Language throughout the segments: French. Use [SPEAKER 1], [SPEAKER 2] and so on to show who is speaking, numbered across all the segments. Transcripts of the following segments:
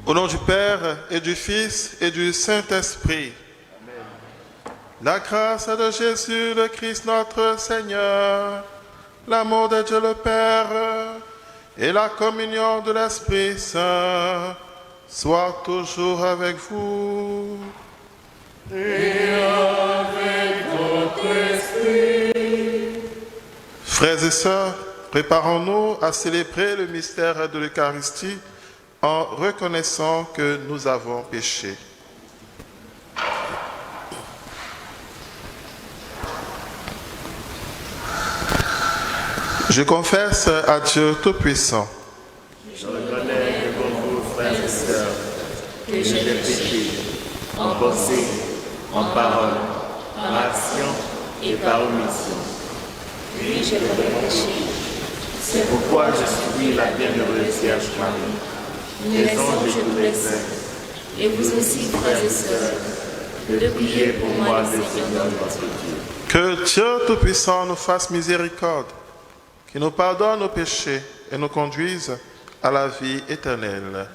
[SPEAKER 1] Au nom du Père et du Fils et du Saint-Esprit. Amen. La grâce de Jésus le Christ notre Seigneur, l'amour de Dieu le Père et la communion de l'Esprit Saint soient toujours avec vous.
[SPEAKER 2] Et avec votre esprit.
[SPEAKER 1] Frères et sœurs, préparons-nous à célébrer le mystère de l'Eucharistie en reconnaissant que nous avons péché. Je confesse à Dieu Tout-Puissant.
[SPEAKER 2] Je reconnais devant vous, frères et sœurs, que j'ai péché en pensée, en parole, en action et par omission.
[SPEAKER 3] Oui, je l'ai péché.
[SPEAKER 2] C'est pourquoi je supplie la bienheureuse Vierge Marie, les anges et tous les saints,
[SPEAKER 3] et vous aussi, frères et sœurs,
[SPEAKER 2] de prier pour moi, le Seigneur notre Dieu.
[SPEAKER 1] Que Dieu Tout-Puissant nous fasse miséricorde, qu'il nous pardonne nos péchés et nous conduise à la vie éternelle.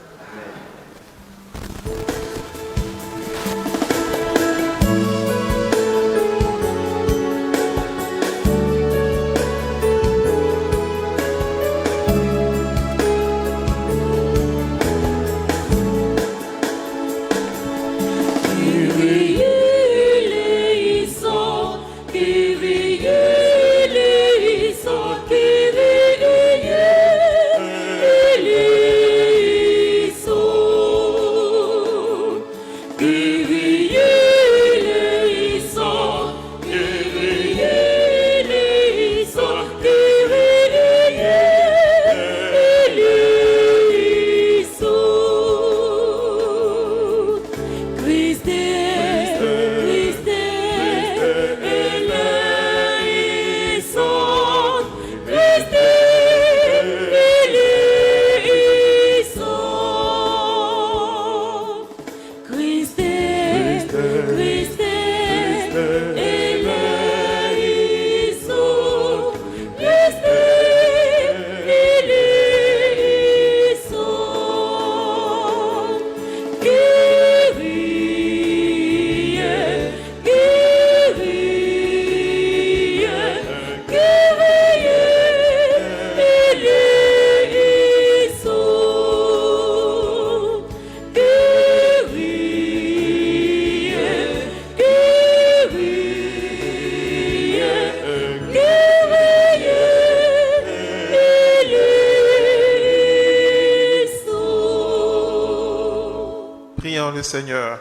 [SPEAKER 1] Prions le Seigneur.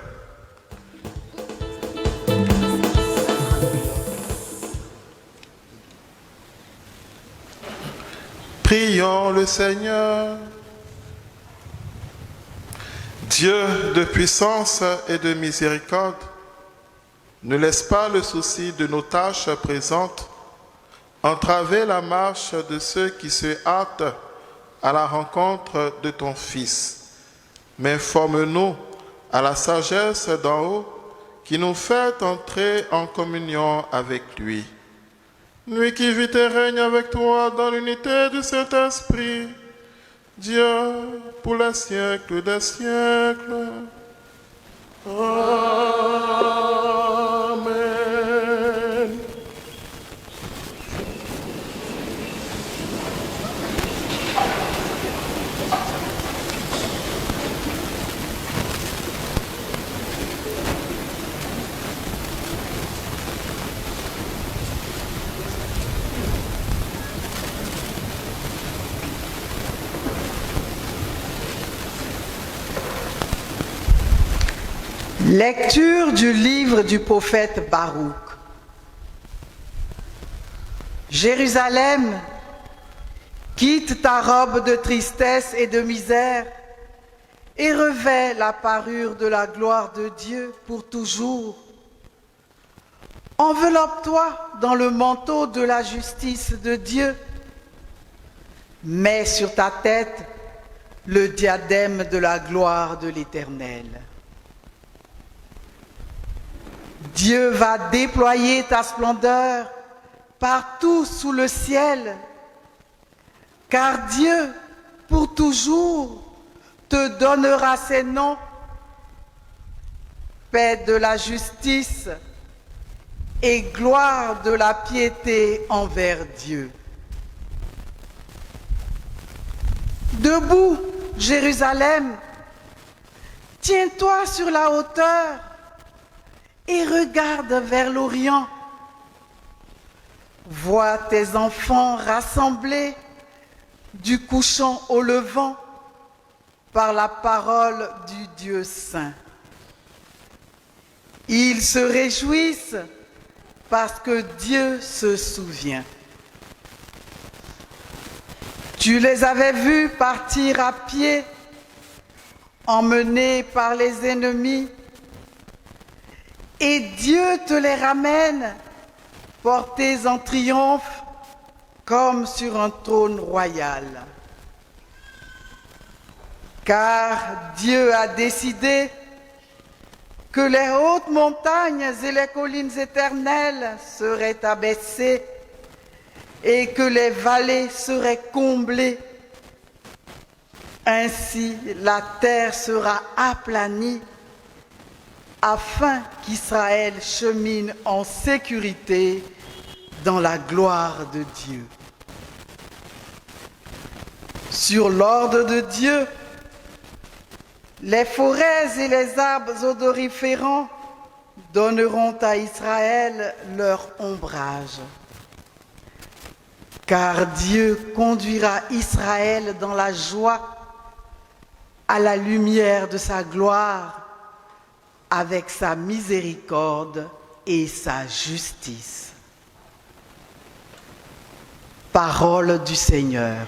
[SPEAKER 1] Prions le Seigneur. Dieu de puissance et de miséricorde, ne laisse pas le souci de nos tâches présentes entraver la marche de ceux qui se hâtent à la rencontre de ton Fils. Mais forme-nous à la sagesse d'en haut qui nous fait entrer en communion avec lui. Lui qui vit et règne avec toi dans l'unité du Saint-Esprit, Dieu pour les siècles des siècles. Amen.
[SPEAKER 4] Lecture du livre du prophète Baruch. Jérusalem, quitte ta robe de tristesse et de misère et revêt la parure de la gloire de Dieu pour toujours. Enveloppe-toi dans le manteau de la justice de Dieu. Mets sur ta tête le diadème de la gloire de l'Éternel. Dieu va déployer ta splendeur partout sous le ciel, car Dieu, pour toujours, te donnera ces noms: paix de la justice et gloire de la piété envers Dieu. Debout, Jérusalem, tiens-toi sur la hauteur et regarde vers l'Orient. Vois tes enfants rassemblés du couchant au levant par la parole du Dieu saint. Ils se réjouissent parce que Dieu se souvient. Tu les avais vus partir à pied, emmenés par les ennemis, et Dieu te les ramène, portés en triomphe, comme sur un trône royal. Car Dieu a décidé que les hautes montagnes et les collines éternelles seraient abaissées et que les vallées seraient comblées. Ainsi, la terre sera aplanie afin qu'Israël chemine en sécurité dans la gloire de Dieu. Sur l'ordre de Dieu, les forêts et les arbres odoriférants donneront à Israël leur ombrage. Car Dieu conduira Israël dans la joie, à la lumière de sa gloire, avec sa miséricorde et sa justice. Parole du Seigneur.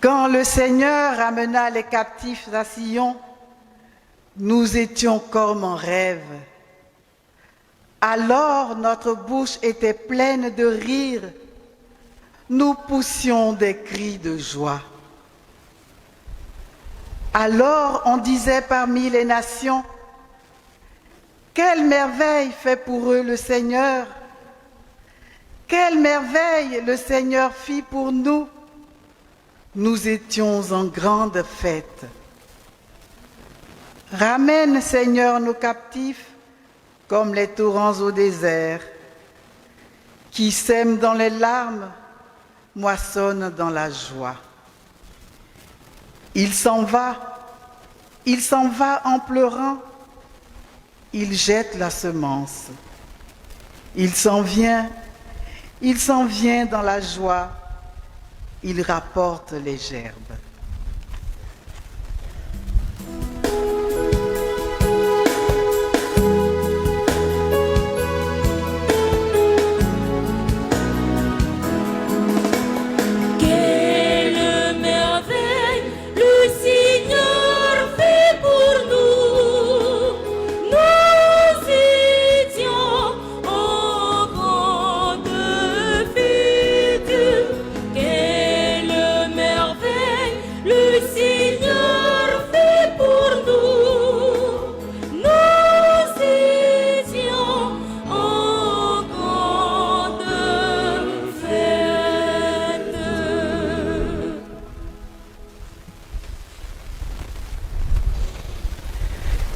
[SPEAKER 4] Quand le Seigneur amena les captifs à Sion, nous étions comme en rêve. Alors notre bouche était pleine de rire, nous poussions des cris de joie. Alors on disait parmi les nations, quelle merveille fait pour eux le Seigneur! Quelle merveille le Seigneur fit pour nous! Nous étions en grande fête. Ramène, Seigneur, nos captifs comme les torrents au désert, qui sèment dans les larmes, moissonnent dans la joie. Il s'en va en pleurant, il jette la semence. Il s'en vient dans la joie, il rapporte les gerbes.
[SPEAKER 5] Quelle merveille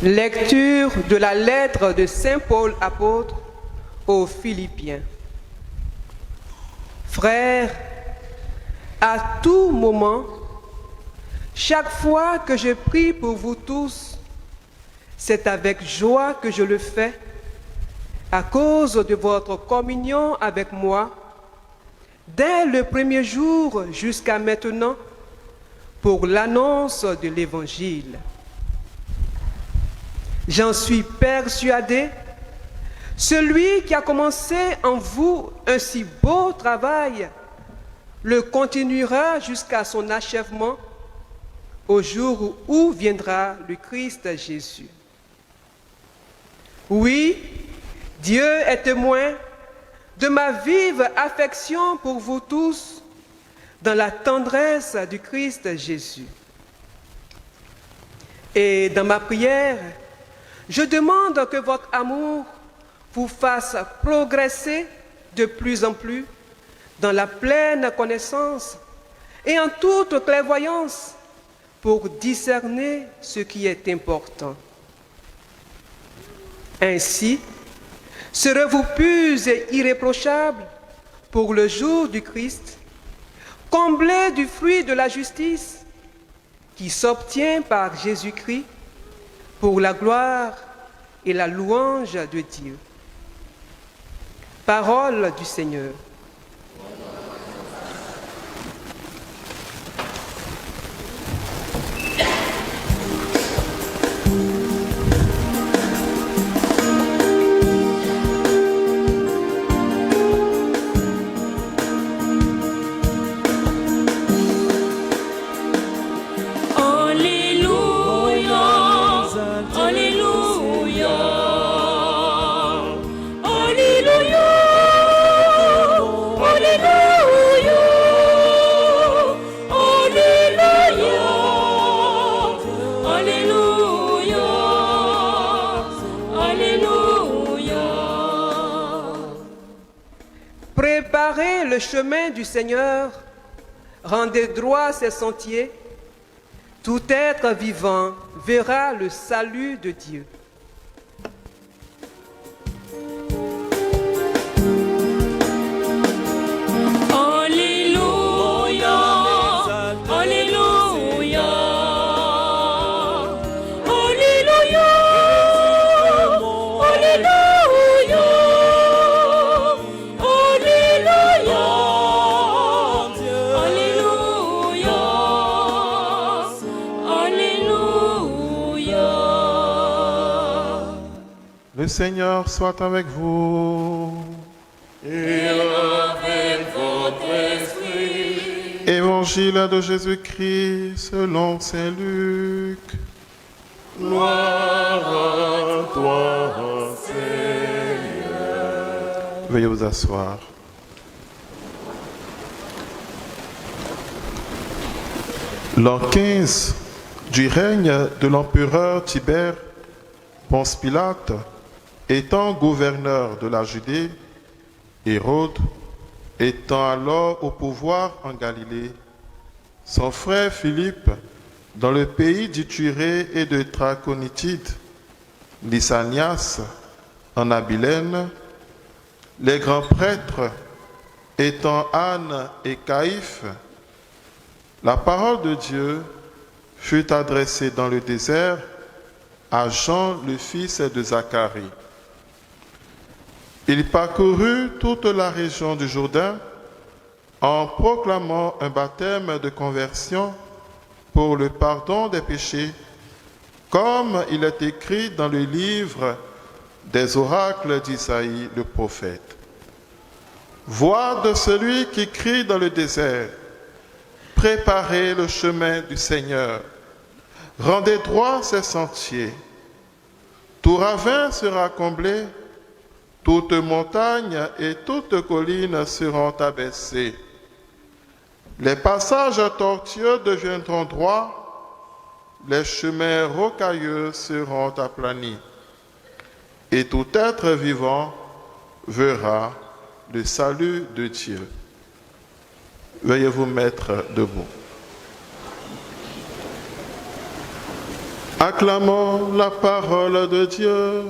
[SPEAKER 5] Lecture de la lettre de Saint Paul apôtre aux Philippiens. Frères, à tout moment, chaque fois que je prie pour vous tous, c'est avec joie que je le fais, à cause de votre communion avec moi, dès le premier jour jusqu'à maintenant, pour l'annonce de l'Évangile. J'en suis persuadé, celui qui a commencé en vous un si beau travail le continuera jusqu'à son achèvement au jour où viendra le Christ Jésus. Oui, Dieu est témoin de ma vive affection pour vous tous dans la tendresse du Christ Jésus. Et dans ma prière, je demande que votre amour vous fasse progresser de plus en plus dans la pleine connaissance et en toute clairvoyance pour discerner ce qui est important. Ainsi, serez-vous purs et irréprochables pour le jour du Christ, comblés du fruit de la justice qui s'obtient par Jésus-Christ pour la gloire et la louange de Dieu. Parole du Seigneur. Préparez le chemin du Seigneur, rendez droit ses sentiers. Tout être vivant verra le salut de Dieu.
[SPEAKER 1] Le Seigneur soit avec vous.
[SPEAKER 2] Et avec votre esprit.
[SPEAKER 1] Évangile de Jésus-Christ selon saint Luc.
[SPEAKER 2] Gloire à toi, Seigneur.
[SPEAKER 1] Veuillez vous asseoir. L'an 15 du règne de l'empereur Tibère, Ponce Pilate, étant gouverneur de la Judée, Hérode, étant alors au pouvoir en Galilée, son frère Philippe, dans le pays d'Ithurée et de Traconitide, Lysanias, en Abilène, les grands prêtres, étant Anne et Caïphe, la parole de Dieu fut adressée dans le désert à Jean, le fils de Zacharie. Il parcourut toute la région du Jourdain en proclamant un baptême de conversion pour le pardon des péchés, comme il est écrit dans le livre des oracles d'Isaïe le prophète. Voix de celui qui crie dans le désert, préparez le chemin du Seigneur, rendez droit ses sentiers. Tout ravin sera comblé, toute montagne et toute colline seront abaissées. Les passages tortueux deviendront droits, les chemins rocailleux seront aplanis. Et tout être vivant verra le salut de Dieu. Veuillez vous mettre debout. Acclamons la parole de Dieu.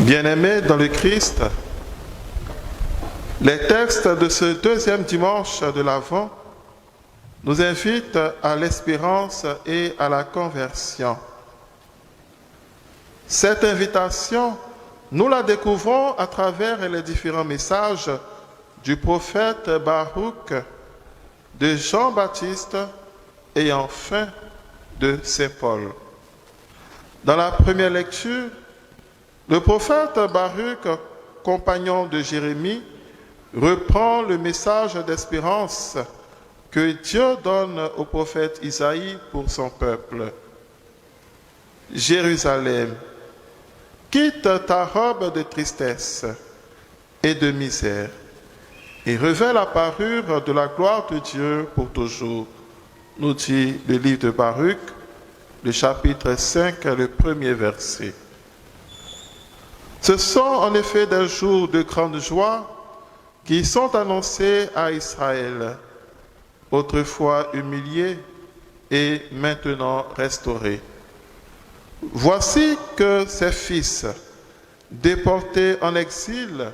[SPEAKER 1] Bien-aimés dans le Christ, les textes de ce deuxième dimanche de l'Avent nous invitent à l'espérance et à la conversion. Cette invitation, nous la découvrons à travers les différents messages du prophète Baruch, de Jean-Baptiste et enfin de Saint Paul. Dans la première lecture, le prophète Baruch, compagnon de Jérémie, reprend le message d'espérance que Dieu donne au prophète Isaïe pour son peuple. Jérusalem, quitte ta robe de tristesse et de misère et revêt la parure de la gloire de Dieu pour toujours, nous dit le livre de Baruch, le chapitre 5, le premier verset. Ce sont en effet des jours de grande joie qui sont annoncés à Israël, autrefois humilié et maintenant restauré. Voici que ses fils, déportés en exil,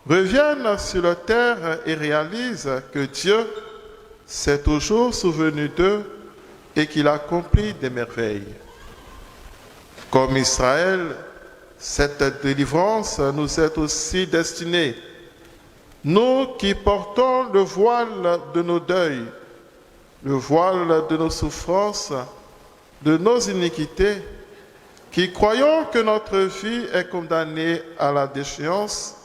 [SPEAKER 1] reviennent sur la terre et réalisent que Dieu s'est toujours souvenu d'eux et qu'il accomplit des merveilles. Comme Israël, cette délivrance nous est aussi destinée. Nous qui portons le voile de nos deuils, le voile de nos souffrances, de nos iniquités, qui croyons que notre vie est condamnée à la déchéance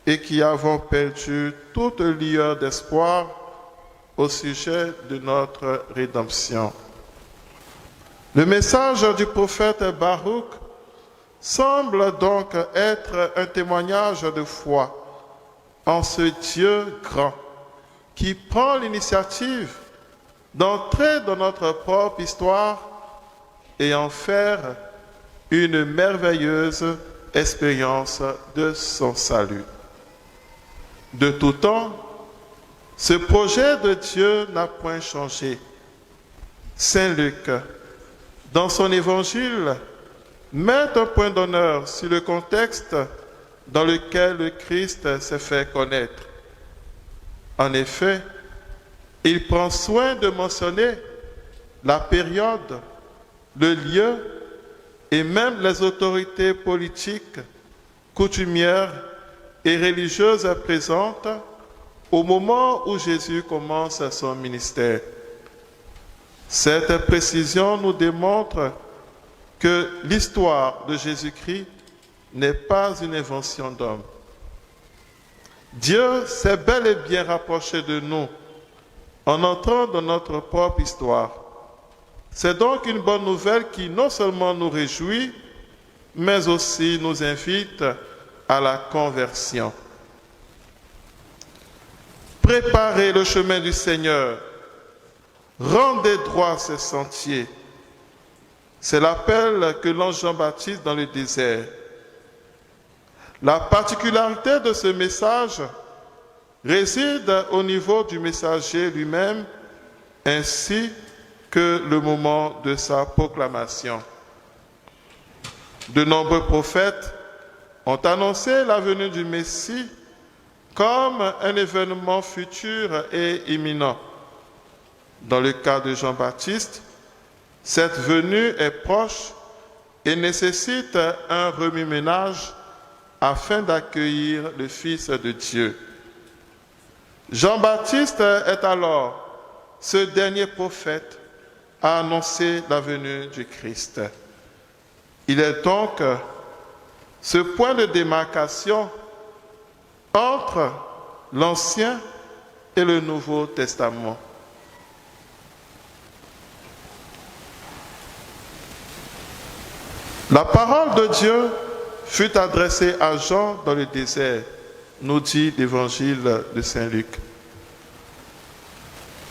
[SPEAKER 1] et qui avons perdu toute lueur d'espoir au sujet de notre rédemption. Le message du prophète Baruch semble donc être un témoignage de foi en ce Dieu grand qui prend l'initiative d'entrer dans notre propre histoire et en faire une merveilleuse expérience de son salut. De tout temps, ce projet de Dieu n'a point changé. Saint Luc, dans son évangile, met un point d'honneur sur le contexte dans lequel le Christ s'est fait connaître. En effet, il prend soin de mentionner la période, le lieu et même les autorités politiques, coutumières et religieuses présentes au moment où Jésus commence son ministère. Cette précision nous démontre que l'histoire de Jésus-Christ n'est pas une invention d'homme. Dieu s'est bel et bien rapproché de nous en entrant dans notre propre histoire. C'est donc une bonne nouvelle qui non seulement nous réjouit, mais aussi nous invite à la conversion. Préparez le chemin du Seigneur, rendez droit ses sentiers. C'est l'appel que lance Jean-Baptiste dans le désert. La particularité de ce message réside au niveau du messager lui-même, ainsi que le moment de sa proclamation. De nombreux prophètes ont annoncé la venue du Messie comme un événement futur et imminent. Dans le cas de Jean-Baptiste, cette venue est proche et nécessite un remue-ménage afin d'accueillir le Fils de Dieu. Jean-Baptiste est alors ce dernier prophète à annoncer la venue du Christ. Il est donc ce point de démarcation entre l'Ancien et le Nouveau Testament. La parole de Dieu fut adressée à Jean dans le désert, nous dit l'évangile de Saint Luc.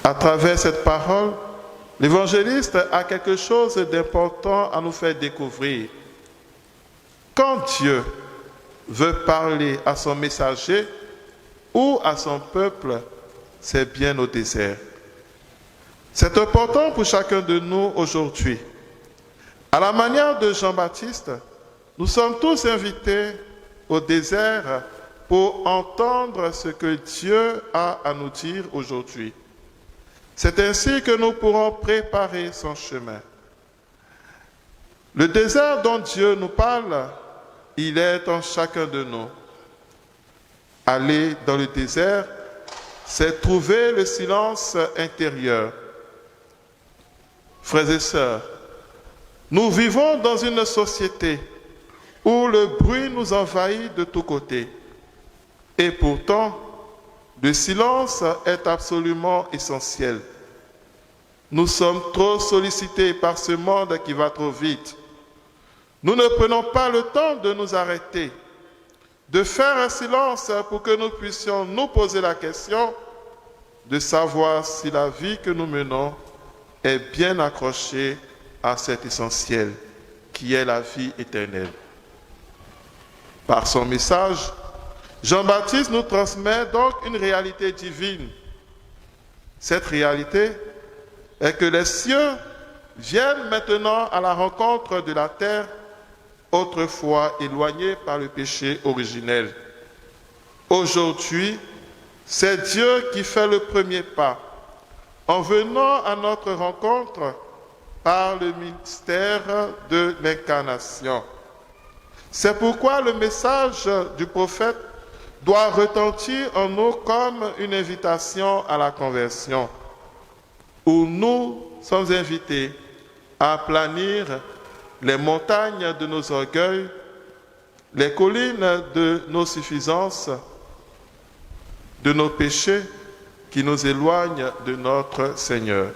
[SPEAKER 1] À travers cette parole, L'évangéliste a quelque chose d'important à nous faire découvrir. Quand Dieu veut parler à son messager ou à son peuple, c'est bien au désert. C'est important pour chacun de nous aujourd'hui. À la manière de Jean-Baptiste, nous sommes tous invités au désert pour entendre ce que Dieu a à nous dire aujourd'hui. C'est ainsi que nous pourrons préparer son chemin. Le désert dont Dieu nous parle, il est en chacun de nous. Aller dans le désert, c'est trouver le silence intérieur. Frères et sœurs, nous vivons dans une société où le bruit nous envahit de tous côtés. Et pourtant, le silence est absolument essentiel. Nous sommes trop sollicités par ce monde qui va trop vite. Nous ne prenons pas le temps de nous arrêter, de faire un silence pour que nous puissions nous poser la question de savoir si la vie que nous menons est bien accrochée à cet essentiel qui est la vie éternelle. Par son message, Jean-Baptiste nous transmet donc une réalité divine. Cette réalité est que les cieux viennent maintenant à la rencontre de la terre, autrefois éloignée par le péché originel. Aujourd'hui, c'est Dieu qui fait le premier pas en venant à notre rencontre par le mystère de l'incarnation. C'est pourquoi le message du prophète doit retentir en nous comme une invitation à la conversion, où nous sommes invités à aplanir les montagnes de nos orgueils, les collines de nos suffisances, de nos péchés qui nous éloignent de notre Seigneur.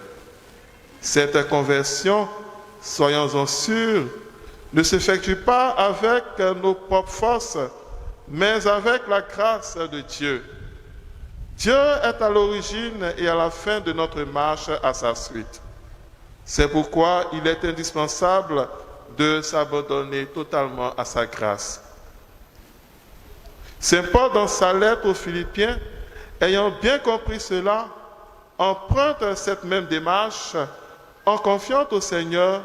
[SPEAKER 1] Cette conversion, soyons-en sûrs, ne s'effectue pas avec nos propres forces, mais avec la grâce de Dieu. Dieu est à l'origine et à la fin de notre marche à sa suite. C'est pourquoi il est indispensable de s'abandonner totalement à sa grâce. Saint Paul, dans sa lettre aux Philippiens, ayant bien compris cela, emprunte cette même démarche en confiant au Seigneur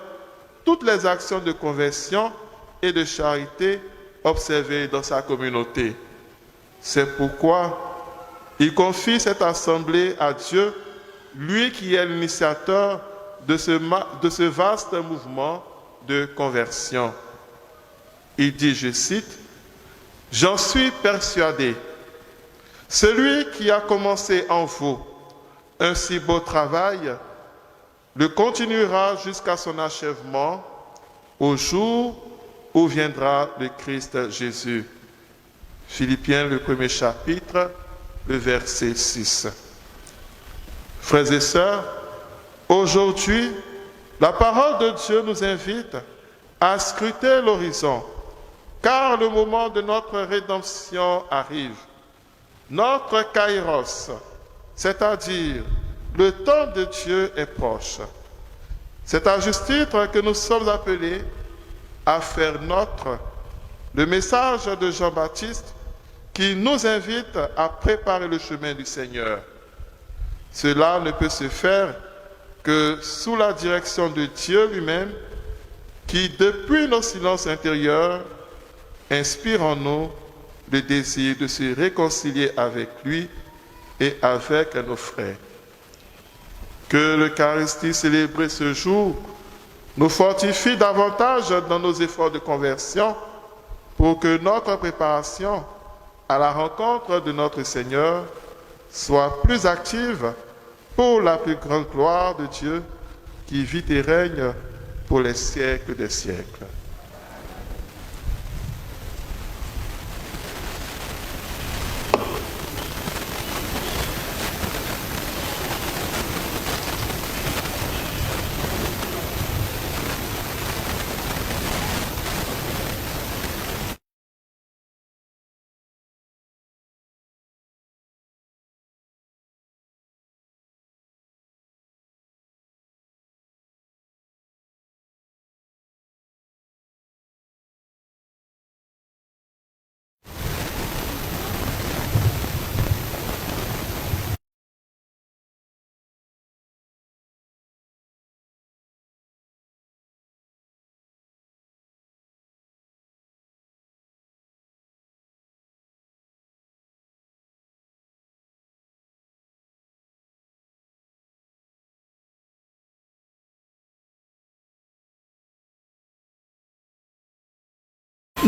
[SPEAKER 1] toutes les actions de conversion et de charité observées dans sa communauté. C'est pourquoi il confie cette assemblée à Dieu, lui qui est l'initiateur de ce vaste mouvement de conversion. Il dit, je cite, « J'en suis persuadé, celui qui a commencé en vous un si beau travail le continuera jusqu'à son achèvement au jour où viendra le Christ Jésus. » Philippiens, le premier chapitre, le verset 6. Frères et sœurs, aujourd'hui, la parole de Dieu nous invite à scruter l'horizon, car le moment de notre rédemption arrive. Notre kairos, c'est-à-dire le temps de Dieu est proche. C'est à juste titre que nous sommes appelés à faire nôtre le message de Jean-Baptiste qui nous invite à préparer le chemin du Seigneur. Cela ne peut se faire que sous la direction de Dieu lui-même qui, depuis nos silences intérieurs, inspire en nous le désir de se réconcilier avec lui et avec nos frères. Que l'Eucharistie célébrée ce jour nous fortifie davantage dans nos efforts de conversion pour que notre préparation à la rencontre de notre Seigneur soit plus active pour la plus grande gloire de Dieu qui vit et règne pour les siècles des siècles.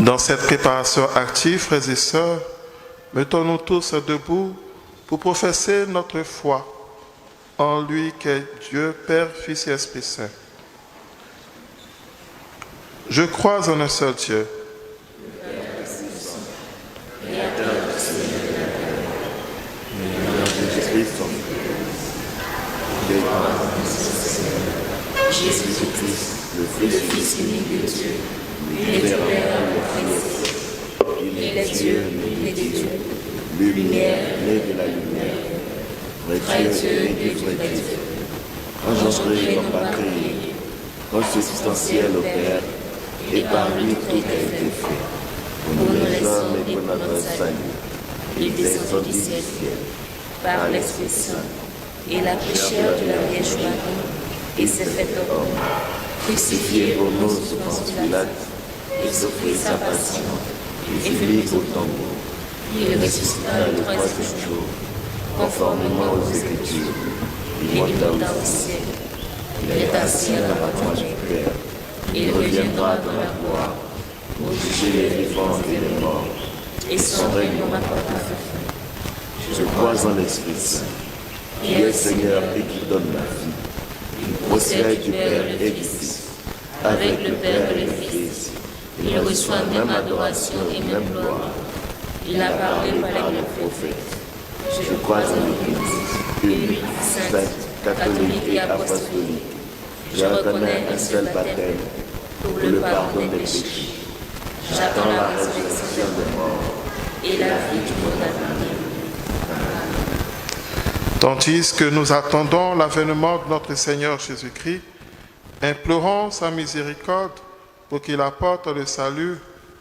[SPEAKER 1] Dans cette préparation active, frères et sœurs, mettons-nous tous debout pour professer notre foi en lui qu'est Dieu, Père, Fils et Esprit Saint. Je crois en un seul Dieu,
[SPEAKER 2] Jésus-Christ, le Fils unique de Dieu, il est Dieu, né de Dieu, lumière, né de la lumière, vrai Dieu, né du vrai Dieu, engendré non pas créé, consubstantiel au Père, et par lui tout a été fait. Pour nous les hommes et pour notre salut, il descend du ciel, par l'Esprit Saint, et la pécheur de la Vierge Marie, et s'est fait homme, crucifié pour nous sous Ponce Pilate, et souffrit sa passion, et fut mis au tombeau. Il ressuscita le troisième jour, conformément aux Écritures. Il monta au ciel, il est assis à la droite du Père, il reviendra dans la gloire pour juger les vivants et les morts, et son règne n'aura pas de fin. Je crois en l'Esprit Saint, qui est Seigneur et qui donne la vie. Il procède du Père et du Fils, avec le Père et le Fils. Il reçoit même adoration et même gloire. Il a parlé par les prophètes. Je crois en l'Église, unique, sainte, catholique et apostolique. Je reconnais un seul baptême pour le pardon des péchés. J'attends la résurrection des morts et la vie du monde à venir.
[SPEAKER 1] tandis que nous attendons l'avènement de notre Seigneur Jésus-Christ, implorons sa miséricorde pour qu'il apporte le salut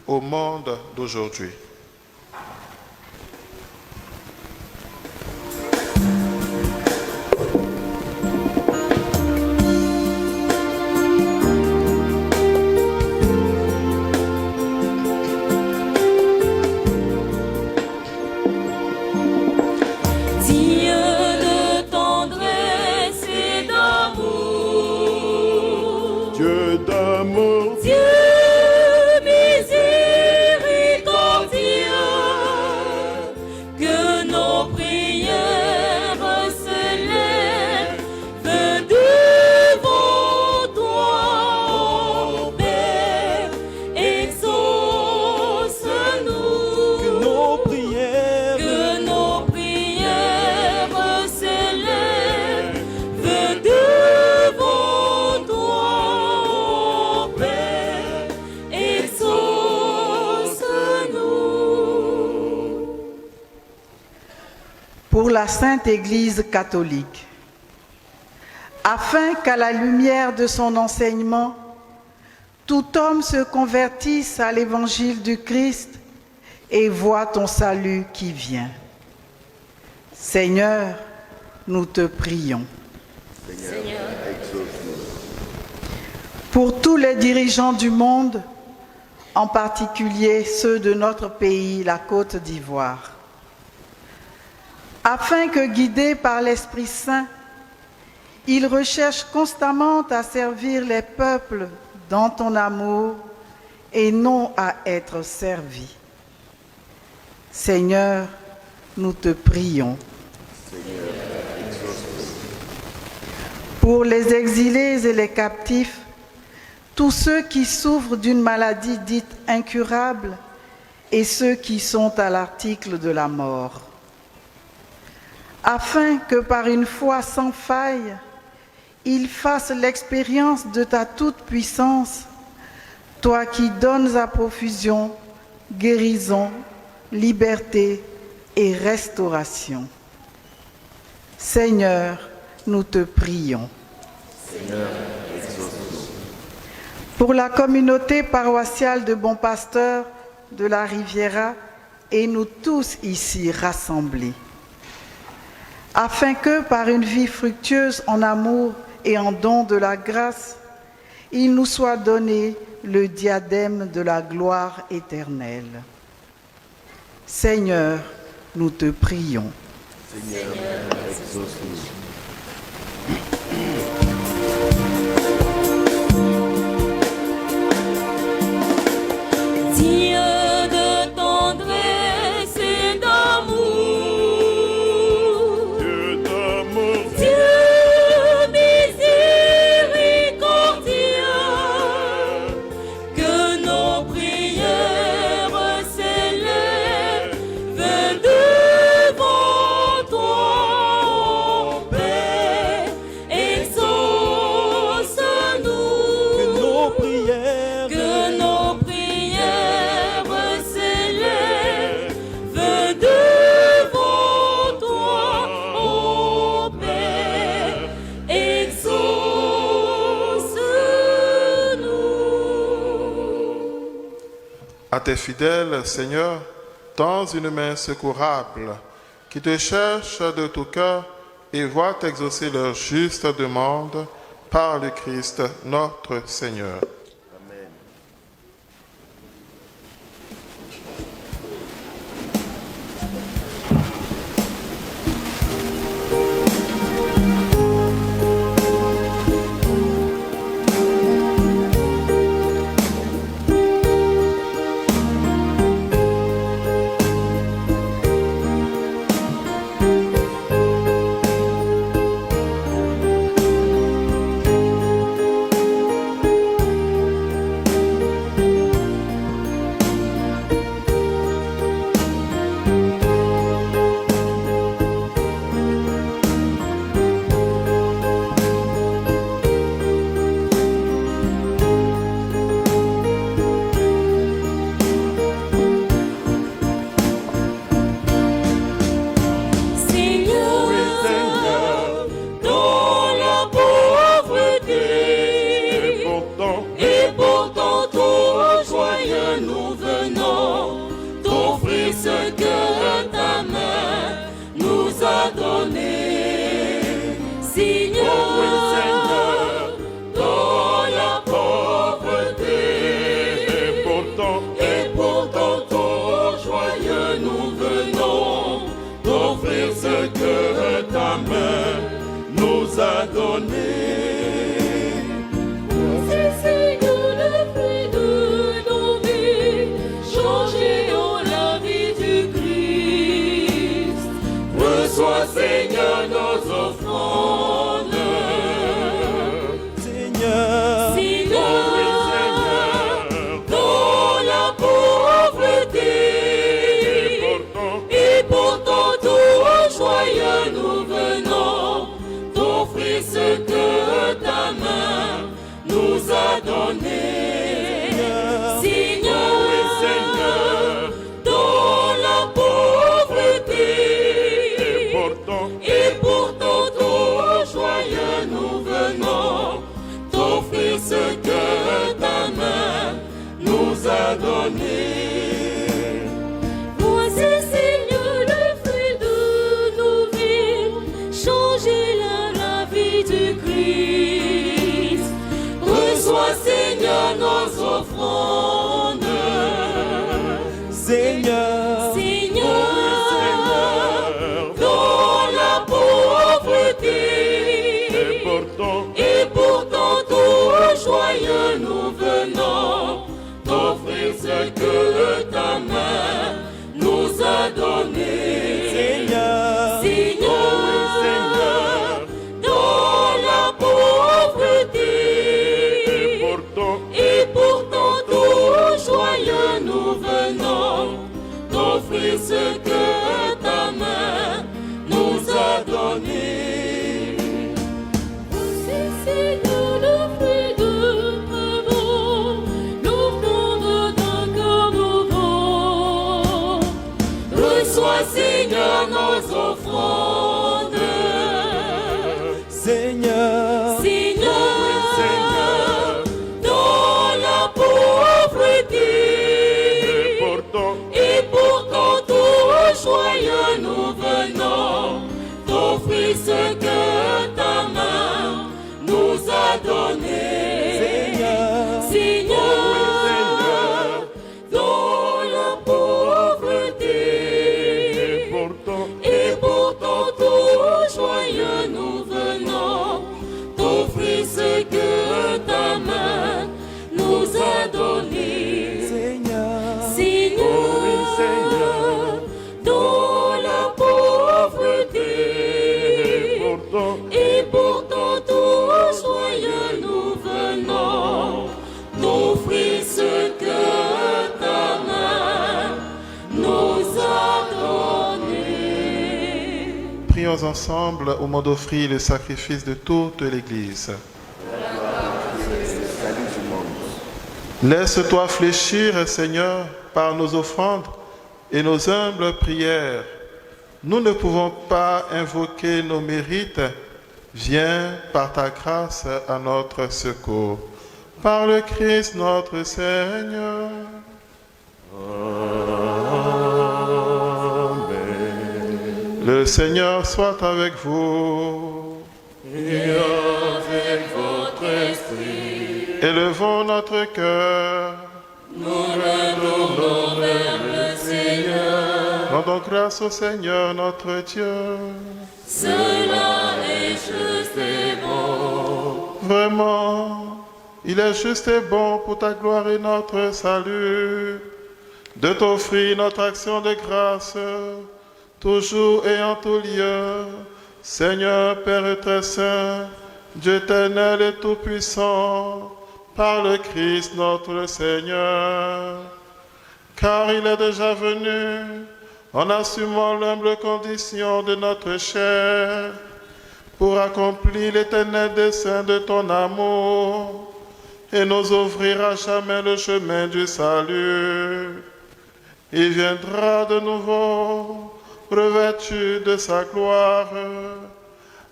[SPEAKER 1] au monde d'aujourd'hui.
[SPEAKER 4] Pour la Sainte Église catholique, afin qu'à la lumière de son enseignement, tout homme se convertisse à l'évangile du Christ et voit ton salut qui vient. Seigneur, nous te prions.
[SPEAKER 2] Seigneur, exauce-nous.
[SPEAKER 4] Pour tous les dirigeants du monde, en particulier ceux de notre pays, la Côte d'Ivoire, afin que, guidés par l'Esprit Saint, ils recherchent constamment à servir les peuples dans ton amour et non à être servis. Seigneur, nous te prions.
[SPEAKER 2] Seigneur, exauce-nous.
[SPEAKER 4] Pour les exilés et les captifs, tous ceux qui souffrent d'une maladie dite incurable et ceux qui sont à l'article de la mort, afin que par une foi sans faille, ils fassent l'expérience de ta toute-puissance, toi qui donnes à profusion guérison, liberté et restauration. Seigneur, nous te prions.
[SPEAKER 2] Seigneur, exauce-nous.
[SPEAKER 4] Pour la communauté paroissiale de Bon Pasteur de la Riviera et nous tous ici rassemblés, afin que, par une vie fructueuse en amour et en don de la grâce, il nous soit donné le diadème de la gloire éternelle. Seigneur, nous te prions.
[SPEAKER 2] Seigneur, exauce-nous.
[SPEAKER 6] Dieu
[SPEAKER 1] tes fidèles, Seigneur, tends une main secourable, qui te cherchent de tout cœur et voient exaucer leurs justes demandes par le Christ notre Seigneur.
[SPEAKER 2] Amen.
[SPEAKER 1] Prions ensemble au moment d'offrir le sacrifice de toute l'Église. Laisse-toi fléchir, Seigneur, par nos offrandes et nos humbles prières. Nous ne pouvons pas invoquer nos mérites. Viens par ta grâce à notre secours. Par le Christ notre Seigneur. Le Seigneur soit avec vous.
[SPEAKER 2] Et avec votre esprit.
[SPEAKER 1] Élevons notre cœur.
[SPEAKER 2] Nous le tournons vers le Seigneur.
[SPEAKER 1] Rendons grâce au Seigneur notre Dieu.
[SPEAKER 2] Cela est juste et bon.
[SPEAKER 1] Vraiment, il est juste et bon pour ta gloire et notre salut de t'offrir notre action de grâce, toujours et en tout lieu. Seigneur Père très saint, Dieu éternel et tout-puissant, par le Christ notre Seigneur. Car il est déjà venu, en assumant l'humble condition de notre chair, pour accomplir l'éternel dessein de ton amour, et nous ouvrir à jamais le chemin du salut. Il viendra de nouveau, revêtu de sa gloire,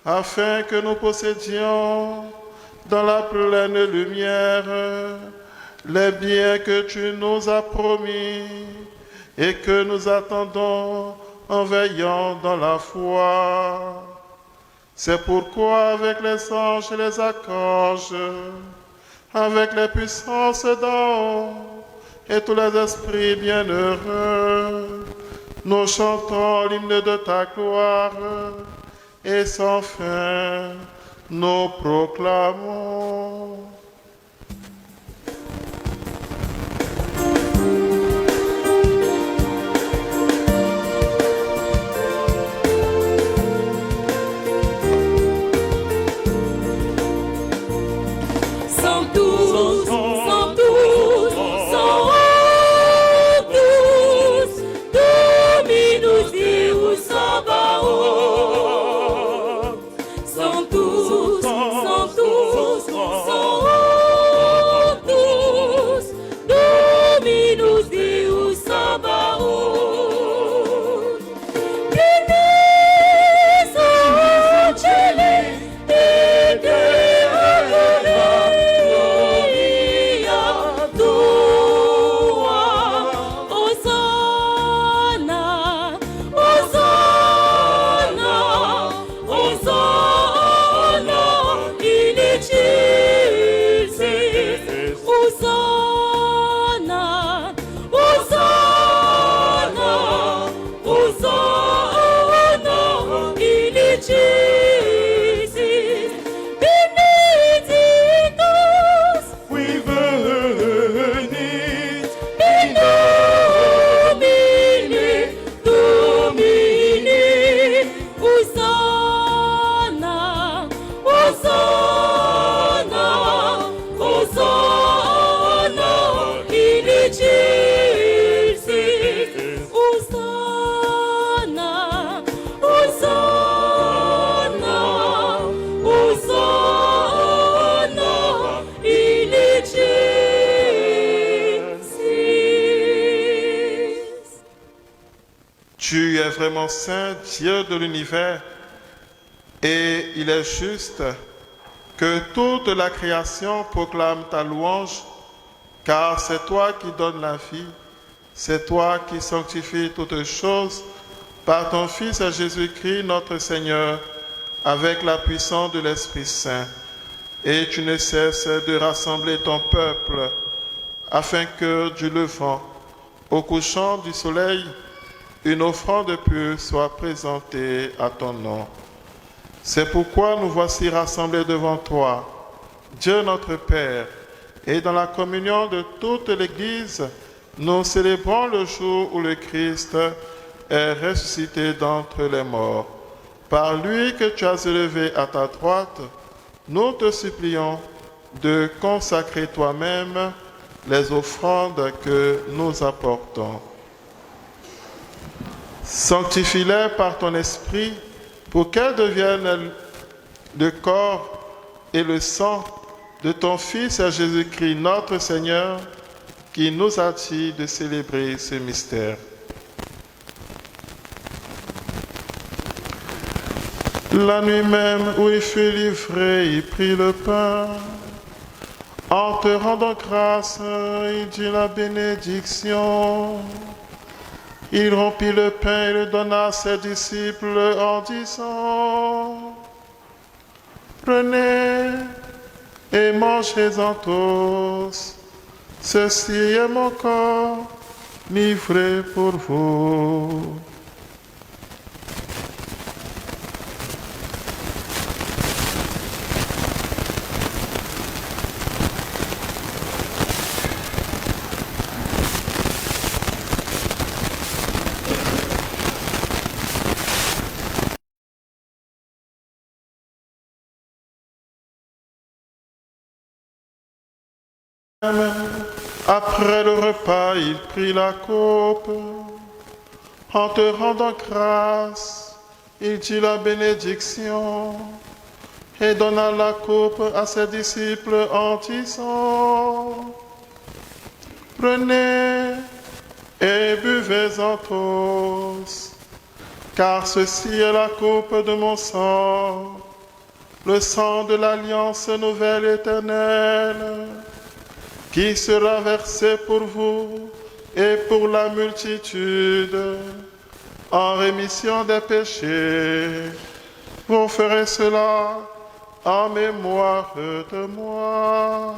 [SPEAKER 1] afin que nous possédions dans la pleine lumière les biens que tu nous as promis et que nous attendons en veillant dans la foi. C'est pourquoi avec les anges et les archanges, avec les puissances d'en haut et tous les esprits bienheureux, nous chantons l'hymne de ta gloire et sans fin nous proclamons. Tu es vraiment saint, Dieu de l'univers, et il est juste que toute la création proclame ta louange, car c'est toi qui donnes la vie, c'est toi qui sanctifies toutes choses par ton Fils Jésus-Christ notre Seigneur, avec la puissance de l'Esprit Saint. Et tu ne cesses de rassembler ton peuple, afin que du levant au couchant du soleil, une offrande pure soit présentée à ton nom. C'est pourquoi nous voici rassemblés devant toi, Dieu notre Père, et dans la communion de toute l'Église, nous célébrons le jour où le Christ est ressuscité d'entre les morts. Par lui que tu as élevé à ta droite, nous te supplions de consacrer toi-même les offrandes que nous apportons. Sanctifie-les par ton esprit pour qu'elles deviennent le corps et le sang de ton Fils Jésus-Christ notre Seigneur, qui nous a dit de célébrer ce mystère. La nuit même où il fut livré, il prit le pain. En te rendant grâce, il dit la bénédiction. Il rompit le pain et le donna à ses disciples en disant, prenez et mangez-en tous. Ceci est mon corps livré pour vous. Après le repas, il prit la coupe. En te rendant grâce, il dit la bénédiction et donna la coupe à ses disciples en disant, prenez et buvez-en tous, car ceci est la coupe de mon sang, le sang de l'alliance nouvelle éternelle, qui sera versé pour vous et pour la multitude en rémission des péchés. Vous ferez cela en mémoire de moi.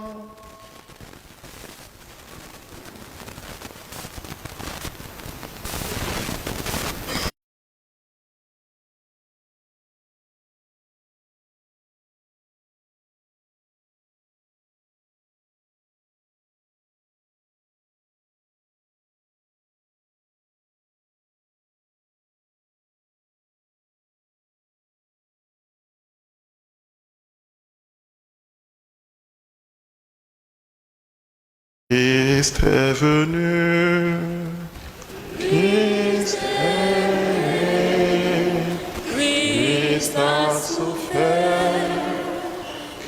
[SPEAKER 1] Christ est venu, Christ est, Christ a souffert,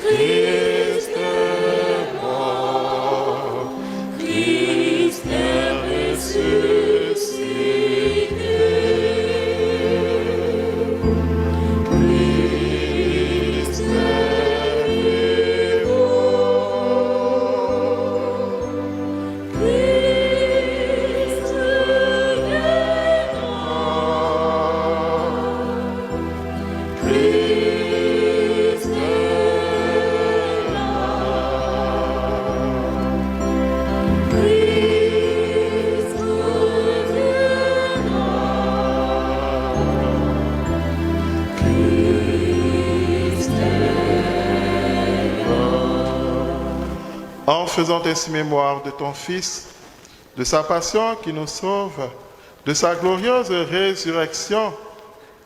[SPEAKER 1] Christ est mort, Christ est ressuscité, Christ est en faisant ainsi mémoire de ton Fils, de sa passion qui nous sauve, de sa glorieuse résurrection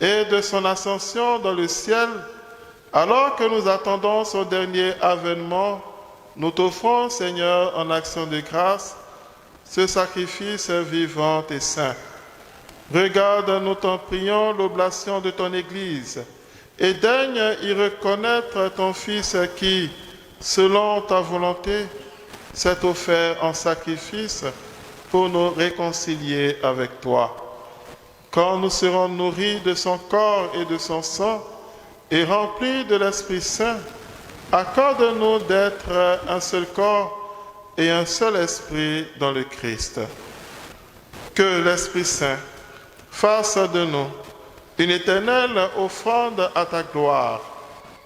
[SPEAKER 1] et de son ascension dans le ciel, alors que nous attendons son dernier avènement, nous t'offrons, Seigneur, en action de grâce, ce sacrifice vivant et saint. Regarde, nous t'en prions, l'oblation de ton Église, et daigne y reconnaître ton Fils qui, selon ta volonté, s'est offert en sacrifice pour nous réconcilier avec toi. Quand nous serons nourris de son corps et de son sang et remplis de l'Esprit Saint, accorde-nous d'être un seul corps et un seul esprit dans le Christ. Que l'Esprit Saint fasse de nous une éternelle offrande à ta gloire,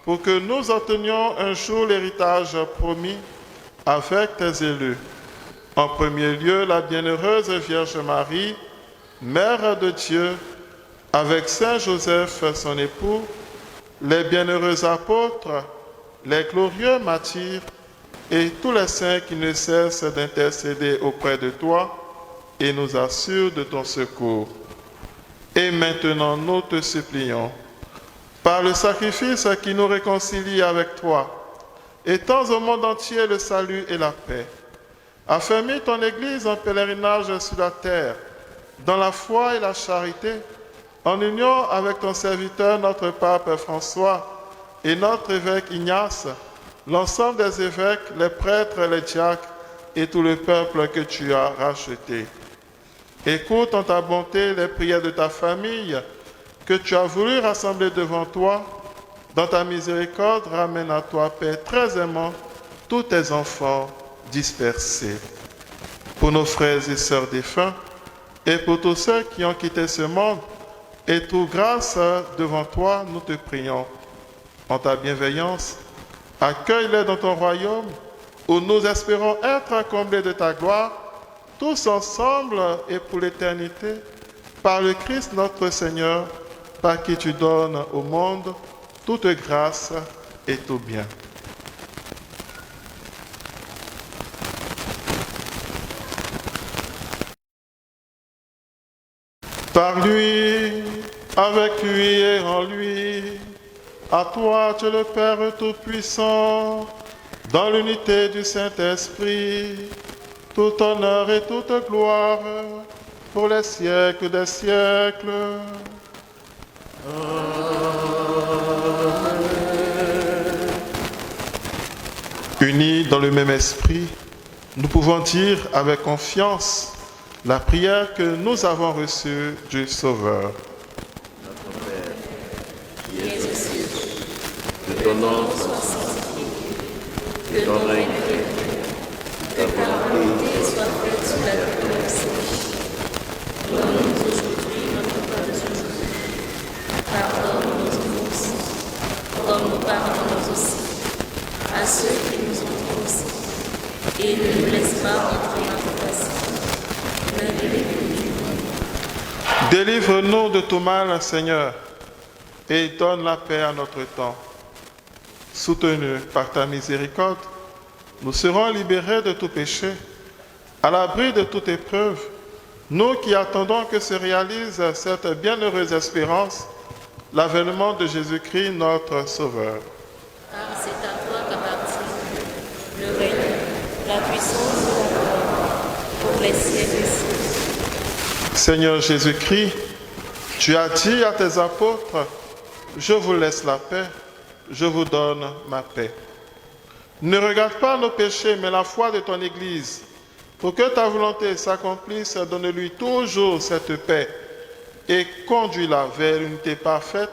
[SPEAKER 1] pour que nous obtenions un jour l'héritage promis avec tes élus. En premier lieu, la bienheureuse Vierge Marie, Mère de Dieu, avec Saint Joseph, son époux, les bienheureux apôtres, les glorieux martyrs et tous les saints qui ne cessent d'intercéder auprès de toi et nous assurent de ton secours. Et maintenant, nous te supplions, par le sacrifice qui nous réconcilie avec toi, étends au monde entier le salut et la paix. Affermis ton Église en pèlerinage sur la terre, dans la foi et la charité, en union avec ton serviteur, notre pape François, et notre évêque Ignace, l'ensemble des évêques, les prêtres, les diacres et tout le peuple que tu as racheté. Écoute en ta bonté les prières de ta famille que tu as voulu rassembler devant toi. Dans ta miséricorde, ramène à toi, Père, très aimant, tous tes enfants dispersés. Pour nos frères et sœurs défunts, et pour tous ceux qui ont quitté ce monde et trouvent grâce devant toi, nous te prions. En ta bienveillance, accueille-les dans ton royaume où nous espérons être comblés de ta gloire, tous ensemble et pour l'éternité, par le Christ notre Seigneur, par qui tu donnes au monde toute grâce et tout bien. Par lui, avec lui et en lui, à toi, Dieu le Père Tout-Puissant, dans l'unité du Saint-Esprit, tout honneur et toute gloire pour les siècles des siècles. Unis dans le même esprit, nous pouvons dire avec confiance la prière que nous avons reçue du Sauveur.
[SPEAKER 2] Notre Père, qui es aux cieux, que ton nom soit sanctifié, que ton règne vienne, que ta volonté soit faite sur la terre comme au ciel. Donne-nous aujourd'hui notre pain de ce jour. Pardonne nos offenses, comme nous pardonnons aussi à ceux qui nous ont offensés. Et ne nous laisse pas entrer en tentation, mais délivre-nous du mal.
[SPEAKER 1] Délivre-nous de tout mal, Seigneur, et donne la paix à notre temps. Soutenus par ta miséricorde, nous serons libérés de tout péché, à l'abri de toute épreuve, nous qui attendons que se réalise cette bienheureuse espérance, l'avènement de Jésus-Christ, notre Sauveur.
[SPEAKER 3] Car c'est à toi qu'appartient le règne, la puissance et la gloire pour les siècles des siècles.
[SPEAKER 1] Seigneur Jésus-Christ, tu as dit à tes apôtres, je vous laisse la paix, je vous donne ma paix. Ne regarde pas nos péchés, mais la foi de ton Église. Pour que ta volonté s'accomplisse, donne-lui toujours cette paix et conduis-la vers l'unité parfaite,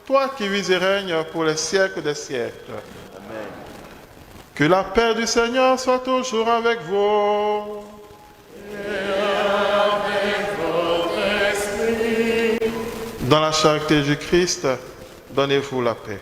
[SPEAKER 1] toi qui vis et règnes pour les siècles des siècles.
[SPEAKER 2] Amen.
[SPEAKER 1] Que la paix du Seigneur soit toujours avec vous. Dans la charité du Christ, donnez-vous la paix.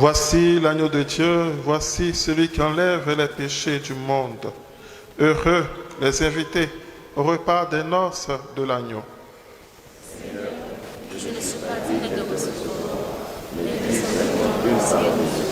[SPEAKER 1] Voici l'agneau de Dieu, voici celui qui enlève les péchés du monde. Heureux les invités au repas des noces de l'agneau.
[SPEAKER 3] Seigneur, je ne suis pas digne de recevoir, mais descends une seule de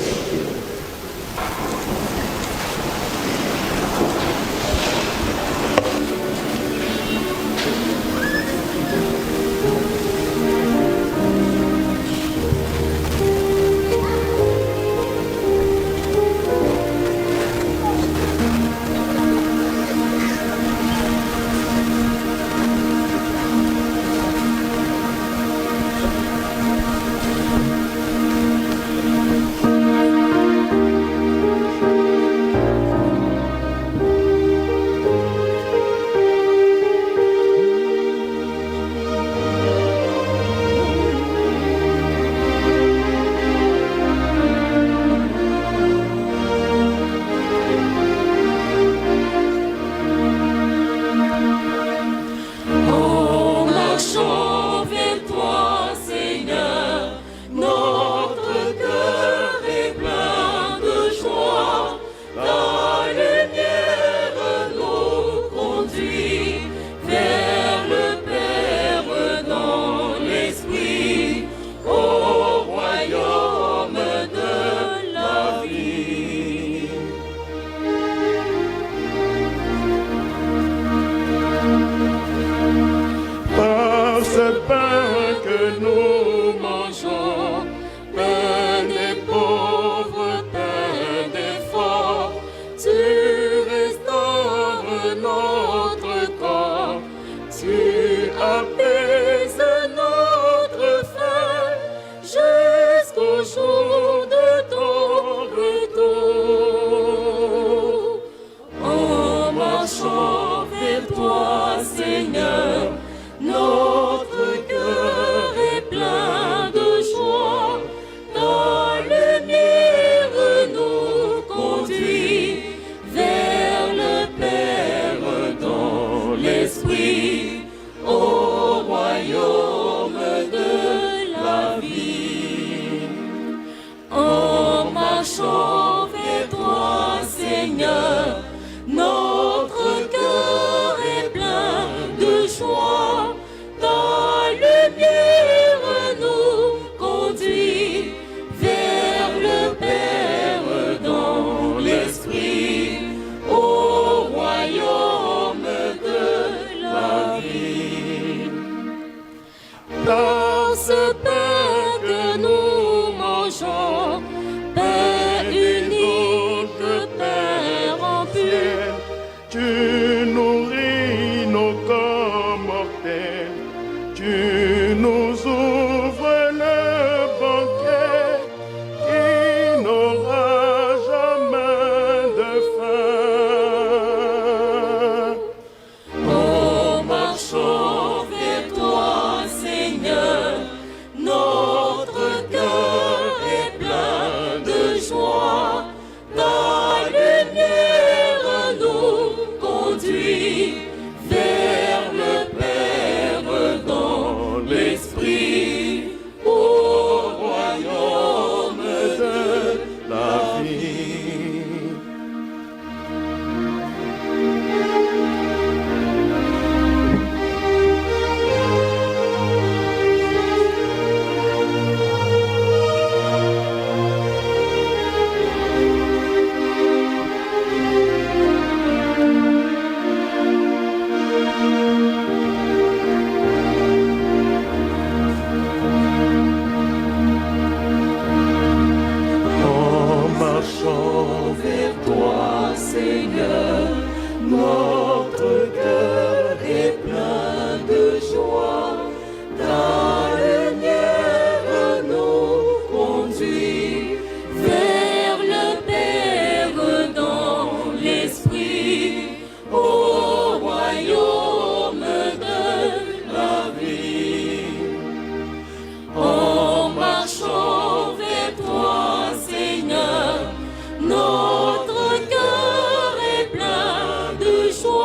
[SPEAKER 6] Notre cœur est plein de joie.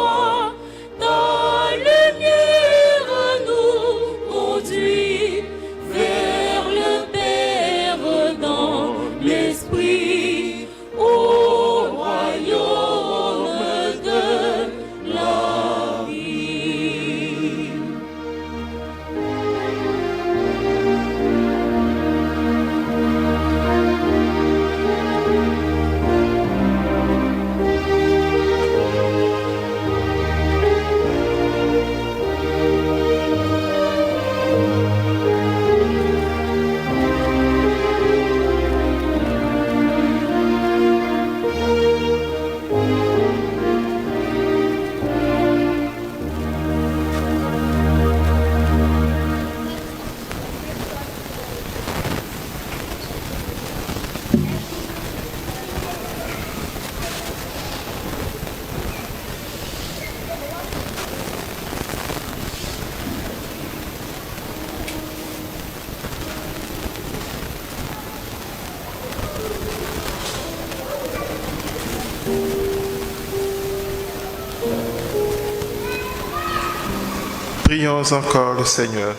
[SPEAKER 1] Prions encore le Seigneur.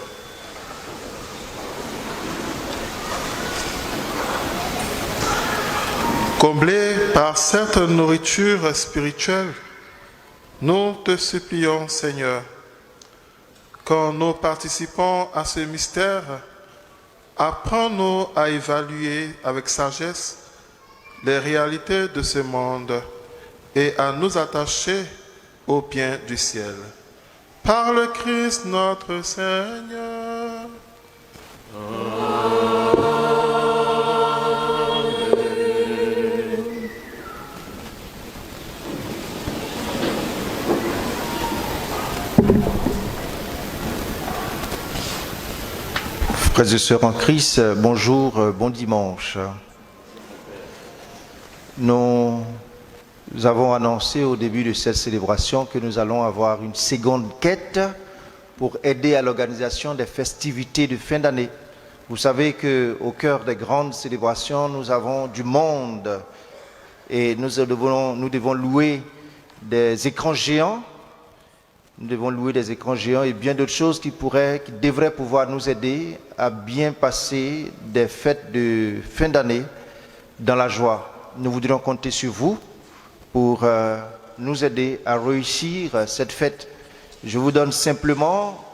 [SPEAKER 1] Comblés par cette nourriture spirituelle, nous te supplions, Seigneur, quand nous participons à ce mystère, apprends-nous à évaluer avec sagesse les réalités de ce monde et à nous attacher au bien du ciel. Par le Christ notre Seigneur.
[SPEAKER 6] Frères et sœurs en Christ, bonjour, bon dimanche. Nous avons annoncé au début de cette célébration que nous allons avoir une seconde quête pour aider à l'organisation des festivités de fin d'année. Vous savez qu'au cœur des grandes célébrations, nous avons du monde et nous devons louer des écrans géants. Nous devons louer des écrans géants et bien d'autres choses qui devraient pouvoir nous aider à bien passer des fêtes de fin d'année dans la joie. Nous voudrions compter sur vous pour nous aider à réussir cette fête. Je vous donne simplement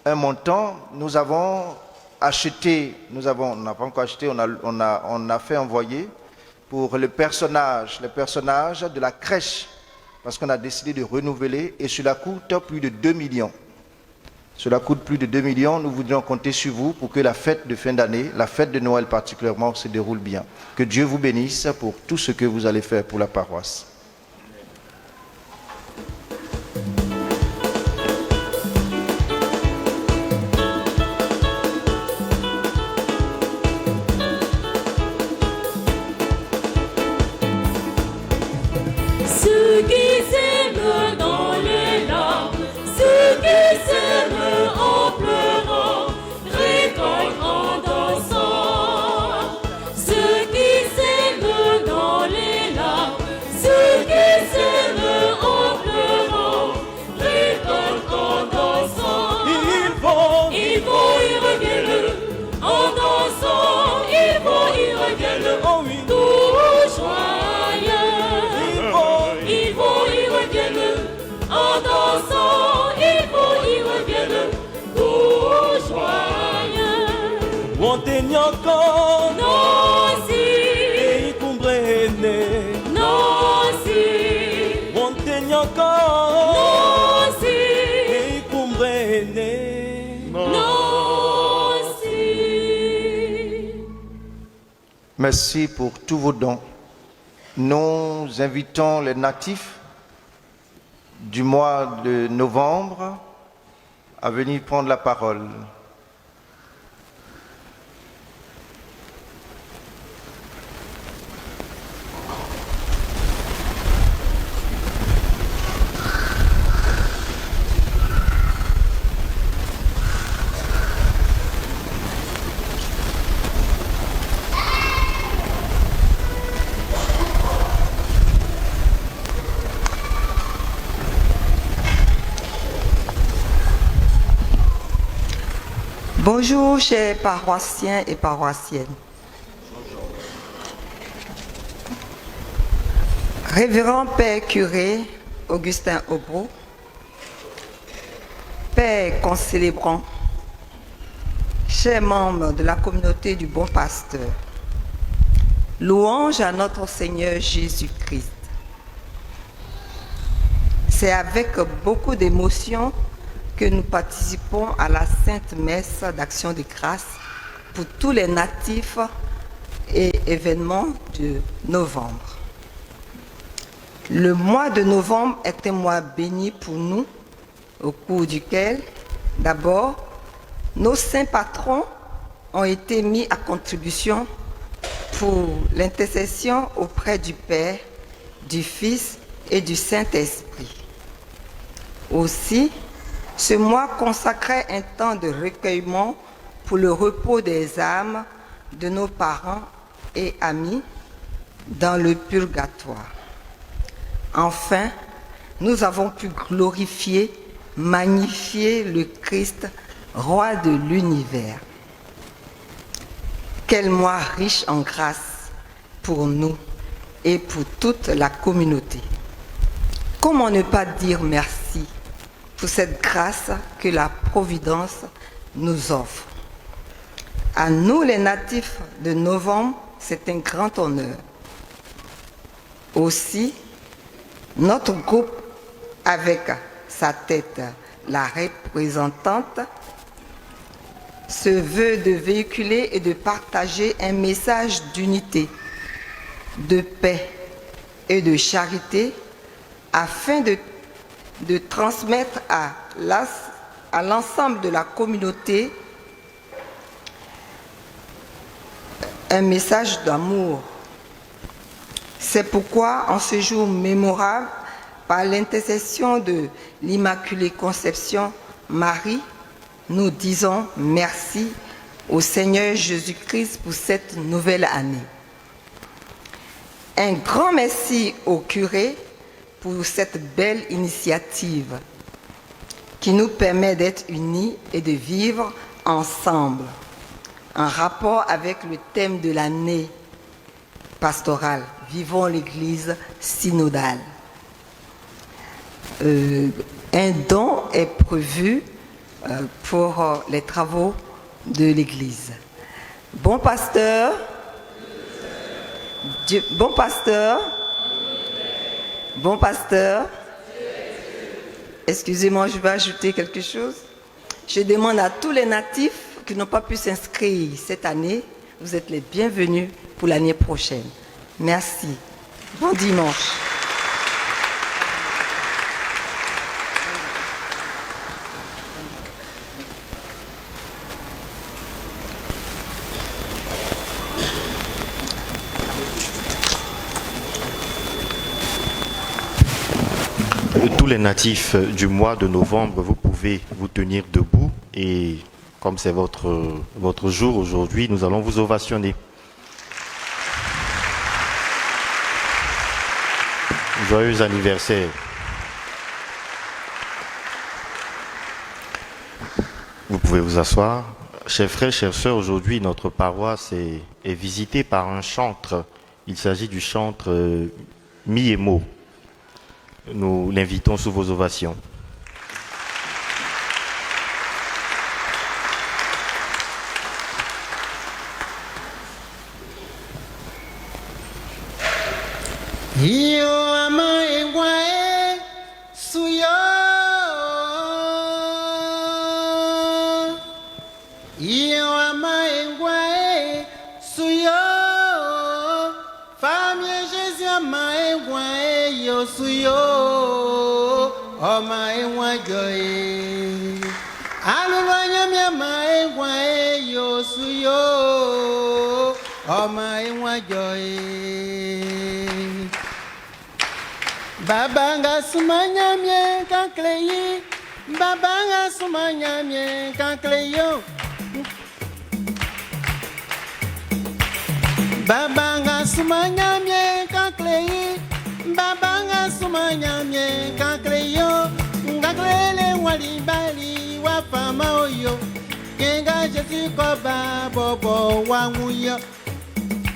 [SPEAKER 6] un montant. On n'a pas encore acheté, on a fait envoyer pour les personnages de la crèche, parce qu'on a décidé de renouveler et cela coûte plus de 2 millions. Cela coûte plus de 2 millions. Nous voudrions compter sur vous pour que la fête de fin d'année, la fête de Noël particulièrement, se déroule bien. Que Dieu vous bénisse pour tout ce que vous allez faire pour la paroisse.
[SPEAKER 3] Ceux qui s'aiment dans les larmes, ceux qui s'aiment en pleurant, récoltent en dansant. Ceux qui s'aiment dans les larmes, ceux qui s'aiment en pleurant, récoltent en dansant. Ils reviennent en dansant, ils reviennent tout joyeux. Ils reviennent en dansant, ils reviennent tout joyeux.
[SPEAKER 7] Montaigne encore,
[SPEAKER 3] Non, si,
[SPEAKER 7] et comprene.
[SPEAKER 3] non, si,
[SPEAKER 7] Montaigne encore,
[SPEAKER 3] non, si,
[SPEAKER 7] et comprene.
[SPEAKER 3] non, si.
[SPEAKER 6] Merci pour tous vos dons. Nous invitons les natifs du mois de novembre à venir prendre la parole.
[SPEAKER 8] Bonjour, chers paroissiens et paroissiennes. Révérend Père curé Augustin Aubreau, Père concélébrant, chers membres de la communauté du Bon Pasteur, louange à notre Seigneur Jésus-Christ. C'est avec beaucoup d'émotion que nous participons à la Sainte Messe d'Action de grâce pour tous les natifs et événements de novembre. Le mois de novembre est un mois béni pour nous, au cours duquel, d'abord, nos saints patrons ont été mis à contribution pour l'intercession auprès du Père, du Fils et du Saint-Esprit. Aussi, ce mois consacrait un temps de recueillement pour le repos des âmes de nos parents et amis dans le purgatoire. Enfin, nous avons pu glorifier magnifier le Christ, roi de l'univers. Quel mois riche en grâce pour nous et pour toute la communauté. Comment ne pas dire merci pour cette grâce que la Providence nous offre. À nous les natifs de novembre, c'est un grand honneur. Aussi, notre groupe, avec sa tête, la représentante, se veut de véhiculer et de partager un message d'unité, de paix et de charité afin de transmettre à l'ensemble de la communauté un message d'amour. C'est pourquoi, en ce jour mémorable, par l'intercession de l'Immaculée Conception Marie, nous disons merci au Seigneur Jésus-Christ pour cette nouvelle année. Un grand merci au curé pour cette belle initiative qui nous permet d'être unis et de vivre ensemble en rapport avec le thème de l'année pastorale. Vivons l'Église synodale. Un don est prévu pour les travaux de l'Église. Bon pasteur, bon pasteur, bon pasteur, excusez-moi, je vais ajouter quelque chose. Je demande à tous les natifs qui n'ont pas pu s'inscrire cette année, vous êtes les bienvenus pour l'année prochaine. Merci. Bon dimanche.
[SPEAKER 9] Tous les natifs du mois de novembre, vous pouvez vous tenir debout et comme c'est votre jour aujourd'hui, nous allons vous ovationner. Joyeux anniversaire. Vous pouvez vous asseoir. Chers frères, chères sœurs, aujourd'hui notre paroisse est visitée par un chantre. Il s'agit du chantre Mi-Emo. Nous l'invitons sous vos ovations.
[SPEAKER 10] Yo ama engwae suyo Yo ama engwae suyo Famille Jésus ama engwae yo suyo Oma engwae joe Alulwanya mi ama engwae yo suyo Oma engwae joe Babanga sumanya mien kankleyi Babanga sumanya mien kankleyo Babanga sumanya mien kankleyi Babanga sumanya mien kankleyo Ngaklele walibali wafama oyo Kenga Jésus koba bobo wanguyo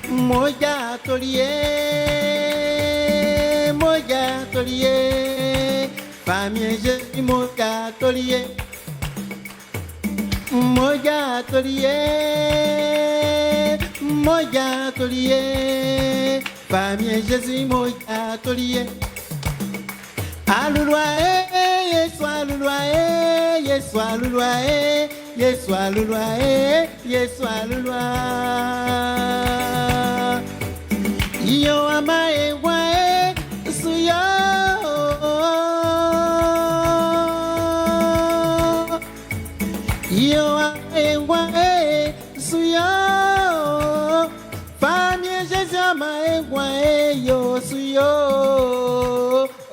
[SPEAKER 10] Moja tolier Moja tolier Famille Jésus moja tolier Moja tolier Moja tolier Famille Jésus moja tolier Alulwa Yesu alulwa Yesu alulwa Yesu alulwa Yesu alulwa Yo ama ewa suyo Yo ama ewa suyo Famille Jésus ama ewa yo suyo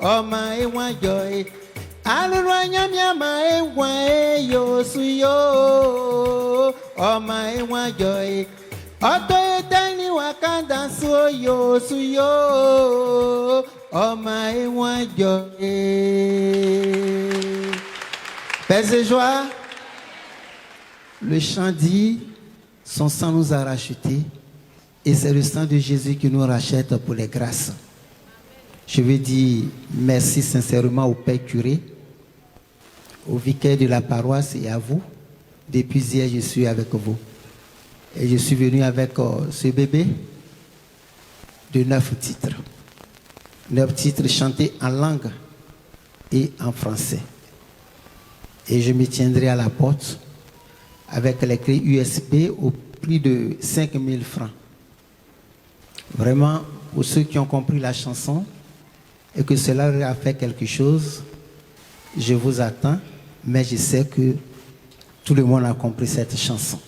[SPEAKER 10] Oma ewa joy Alulwa nyami ama ewa yo suyo Oma ewa joy Oto etani wakanda suyo suyo Oma ewa joy Paix et joie. Le chant dit, son sang nous a rachetés et c'est le sang de Jésus qui nous rachète pour les grâces. Je veux dire merci sincèrement au Père curé, au vicaire de la paroisse et à vous. Depuis hier, je suis avec vous. Et je suis venu avec ce bébé de 9 titres. 9 titres chantés en langue et en français. Et je me tiendrai à la porte avec les clés USB au prix de 5 000 francs. Vraiment, pour ceux qui ont compris la chanson et que cela leur a fait quelque chose, je vous attends, mais je sais que tout le monde a compris cette chanson.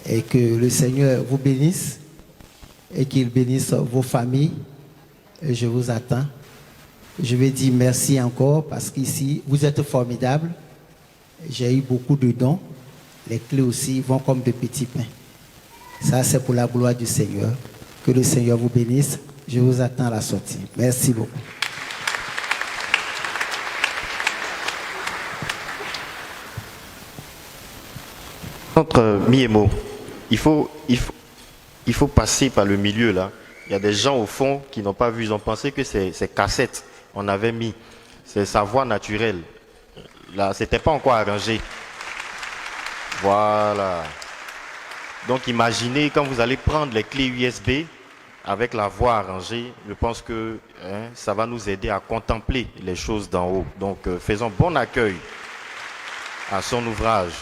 [SPEAKER 10] Et que le Seigneur vous bénisse et qu'il bénisse vos familles. Et je vous attends. Je vais dire merci encore parce qu'ici, vous êtes formidables. J'ai eu beaucoup de dons. Les clés aussi vont comme de petits pains. Ça, c'est pour la gloire du Seigneur. Que le Seigneur vous bénisse. Je vous attends à la sortie. Merci beaucoup.
[SPEAKER 9] Entre mi et mot, il faut passer par le milieu là. Il y a des gens au fond qui n'ont pas vu, ils ont pensé que c'est cassette. On avait mis, c'est sa voix naturelle. Là, c'était pas encore arrangé. Voilà. Donc imaginez quand vous allez prendre les clés USB avec la voix arrangée, je pense que ça va nous aider à contempler les choses d'en haut. Donc faisons bon accueil à son ouvrage.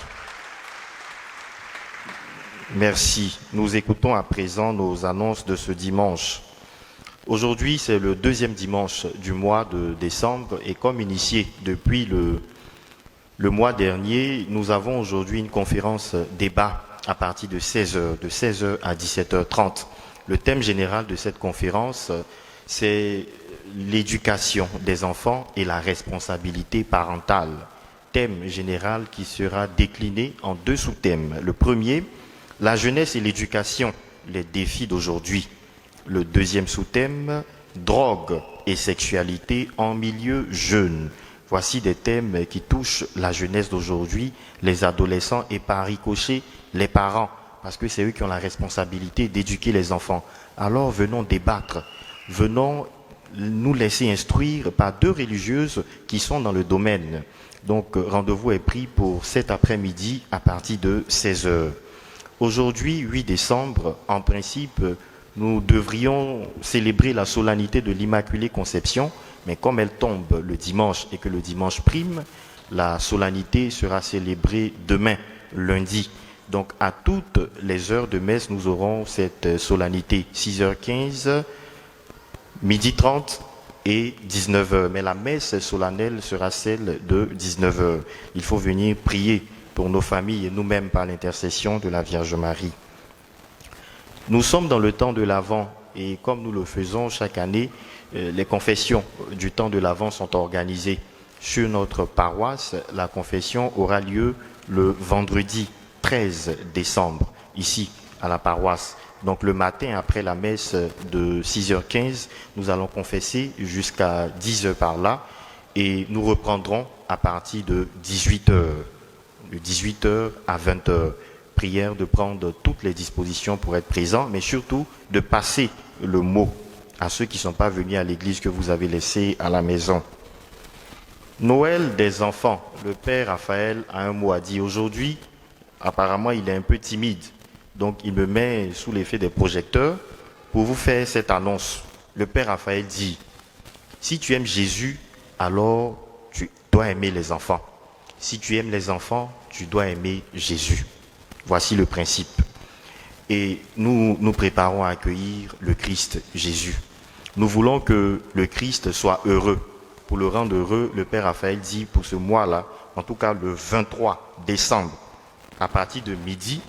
[SPEAKER 9] Merci. Nous écoutons à présent nos annonces de ce dimanche. Aujourd'hui, c'est le deuxième dimanche du mois de décembre et comme initié depuis le mois dernier, nous avons aujourd'hui une conférence débat à partir de 16h, de 16h à 17h30. Le thème général de cette conférence, c'est l'éducation des enfants et la responsabilité parentale. Thème général qui sera décliné en 2 sous-thèmes. Le premier, la jeunesse et l'éducation, les défis d'aujourd'hui. Le deuxième sous-thème, drogue et sexualité en milieu jeune. Voici des thèmes qui touchent la jeunesse d'aujourd'hui, les adolescents et par ricochet, les parents, parce que c'est eux qui ont la responsabilité d'éduquer les enfants. Alors venons débattre, venons nous laisser instruire par 2 religieuses qui sont dans le domaine. Donc rendez-vous est pris pour cet après-midi à partir de 16h. Aujourd'hui, 8 décembre, en principe, nous devrions célébrer la solennité de l'Immaculée Conception, mais comme elle tombe le dimanche et que le dimanche prime, la solennité sera célébrée demain, lundi. Donc à toutes les heures de messe, nous aurons cette solennité, 6h15, 12h30 et 19h. Mais la messe solennelle sera celle de 19h. Il faut venir prier pour nos familles et nous-mêmes par l'intercession de la Vierge Marie. Nous sommes dans le temps de l'Avent et comme nous le faisons chaque année, les confessions du temps de l'Avent sont organisées. Sur notre paroisse, la confession aura lieu le vendredi 13 décembre, ici à la paroisse. Donc le matin, après la messe de 6h15, nous allons confesser jusqu'à 10h par là et nous reprendrons à partir de 18h. De 18h à 20h. Prière de prendre toutes les dispositions pour être présent, mais surtout de passer le mot à ceux qui ne sont pas venus à l'église que vous avez laissé à la maison. Noël des enfants. Le père Raphaël a un mot à dire. Aujourd'hui, apparemment, il est un peu timide. Donc, il me met sous l'effet des projecteurs pour vous faire cette annonce. Le père Raphaël dit, si tu aimes Jésus, alors tu dois aimer les enfants. Si tu aimes les enfants, tu dois aimer Jésus. Voici le principe. Et nous nous préparons à accueillir le Christ Jésus. Nous voulons que le Christ soit heureux. Pour le rendre heureux, le Père Raphaël dit pour ce mois-là, en tout cas le 23 décembre, à partir de midi,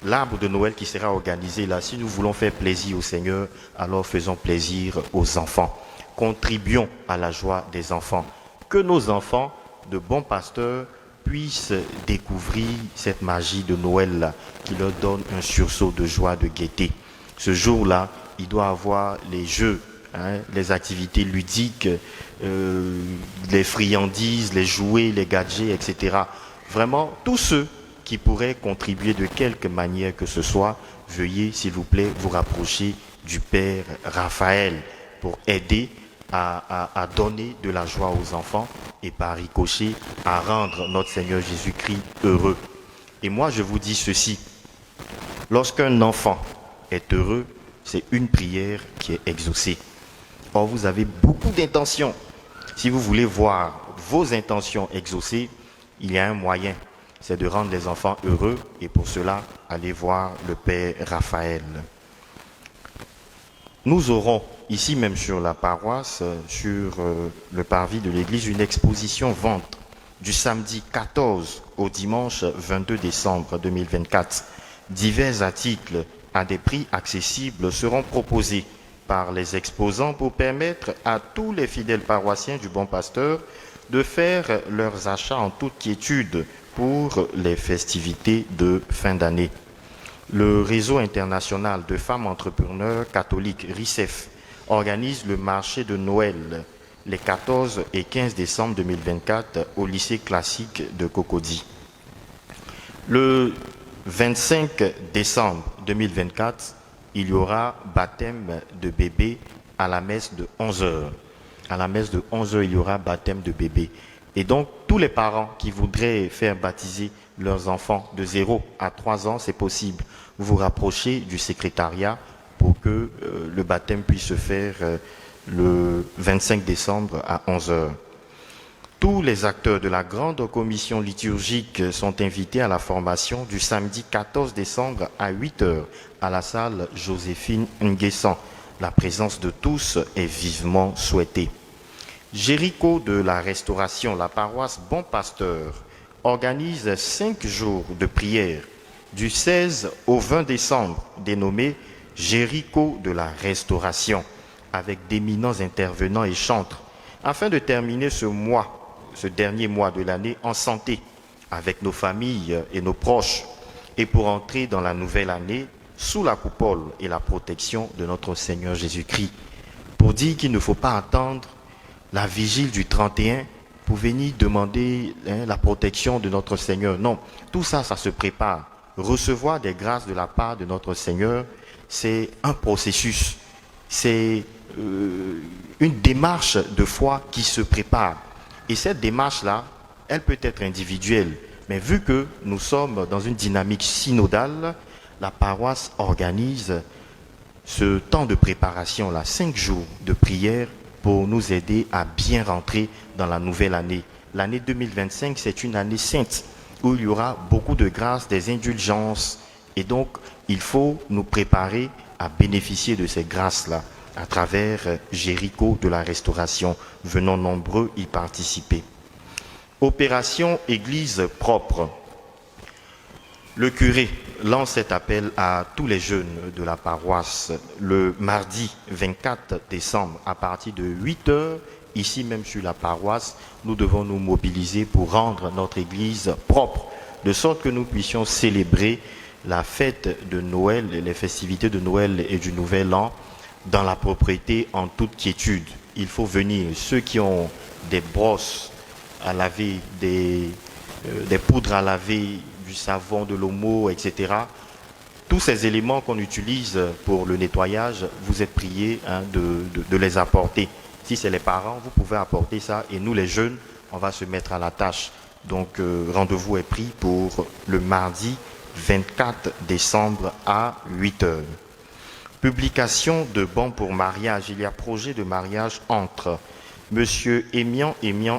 [SPEAKER 9] l'arbre de Noël qui sera organisé là, si nous voulons faire plaisir au Seigneur, alors faisons plaisir aux enfants. Contribuons à la joie des enfants. Que nos enfants, de bons pasteurs, puissent découvrir cette magie de Noël là, qui leur donne un sursaut de joie, de gaieté. Ce jour-là, il doit avoir les jeux hein, les activités ludiques, les friandises, les jouets, les gadgets, etc. Vraiment, tous ceux qui pourraient contribuer de quelque manière que ce soit, veuillez, s'il vous plaît, vous rapprocher du Père Raphaël pour aider à donner de la joie aux enfants et par ricochet à rendre notre Seigneur Jésus-Christ heureux. Et moi, je vous dis ceci, lorsqu'un enfant est heureux, c'est une prière qui est exaucée. Or, vous avez beaucoup d'intentions. Si vous voulez voir vos intentions exaucées, il y a un moyen, c'est de rendre les enfants heureux et pour cela, allez voir le Père Raphaël. Nous aurons ici même sur la paroisse, sur le parvis de l'église, une exposition vente du samedi 14 au dimanche 22 décembre 2024. Divers articles à des prix accessibles seront proposés par les exposants pour permettre à tous les fidèles paroissiens du Bon Pasteur de faire leurs achats en toute quiétude pour les festivités de fin d'année. Le réseau international de femmes entrepreneurs catholiques, RICEF, organise le marché de Noël les 14 et 15 décembre 2024 au lycée classique de Cocody. Le 25 décembre 2024, il y aura baptême de bébé à la messe de 11h. À la messe de 11h, il y aura baptême de bébé. Et donc, tous les parents qui voudraient faire baptiser leurs enfants de 0 à 3 ans, c'est possible. Vous vous rapprochez du secrétariat pour que le baptême puisse se faire le 25 décembre à 11h. Tous les acteurs de la grande commission liturgique sont invités à la formation du samedi 14 décembre à 8h à la salle Joséphine Nguessan. La présence de tous est vivement souhaitée. Jéricho de la Restauration, la paroisse Bon Pasteur, organise 5 jours de prière du 16 au 20 décembre, dénommé Jéricho de la Restauration, avec d'éminents intervenants et chantres, afin de terminer ce dernier mois de l'année en santé, avec nos familles et nos proches, et pour entrer dans la nouvelle année sous la coupole et la protection de notre Seigneur Jésus-Christ. Pour dire qu'il ne faut pas attendre la vigile du 31 pour venir demander la protection de notre Seigneur. Non, tout ça, ça se prépare. Recevoir des grâces de la part de notre Seigneur, c'est un processus. C'est une démarche de foi qui se prépare. Et cette démarche-là, elle peut être individuelle. Mais vu que nous sommes dans une dynamique synodale, la paroisse organise ce temps de préparation-là, 5 jours de prière pour nous aider à bien rentrer dans la nouvelle année. L'année 2025, c'est une année sainte où il y aura beaucoup de grâces, des indulgences. Et donc, il faut nous préparer à bénéficier de ces grâces-là à travers Jéricho de la Restauration. Venons nombreux y participer. Opération Église propre. Le curé lance cet appel à tous les jeunes de la paroisse le mardi 24 décembre à partir de 8h. Ici même sur la paroisse, nous devons nous mobiliser pour rendre notre église propre, de sorte que nous puissions célébrer la fête de Noël, les festivités de Noël et du Nouvel An dans la propreté en toute quiétude. Il faut venir, ceux qui ont des brosses à laver, des poudres à laver, du savon, de l'omo, etc. Tous ces éléments qu'on utilise pour le nettoyage, vous êtes priés de les apporter. Si c'est les parents, vous pouvez apporter ça et nous les jeunes, on va se mettre à la tâche. Donc rendez-vous est pris pour le mardi 24 décembre à 8h. Publication de bons pour mariage. Il y a projet de mariage entre Monsieur Émian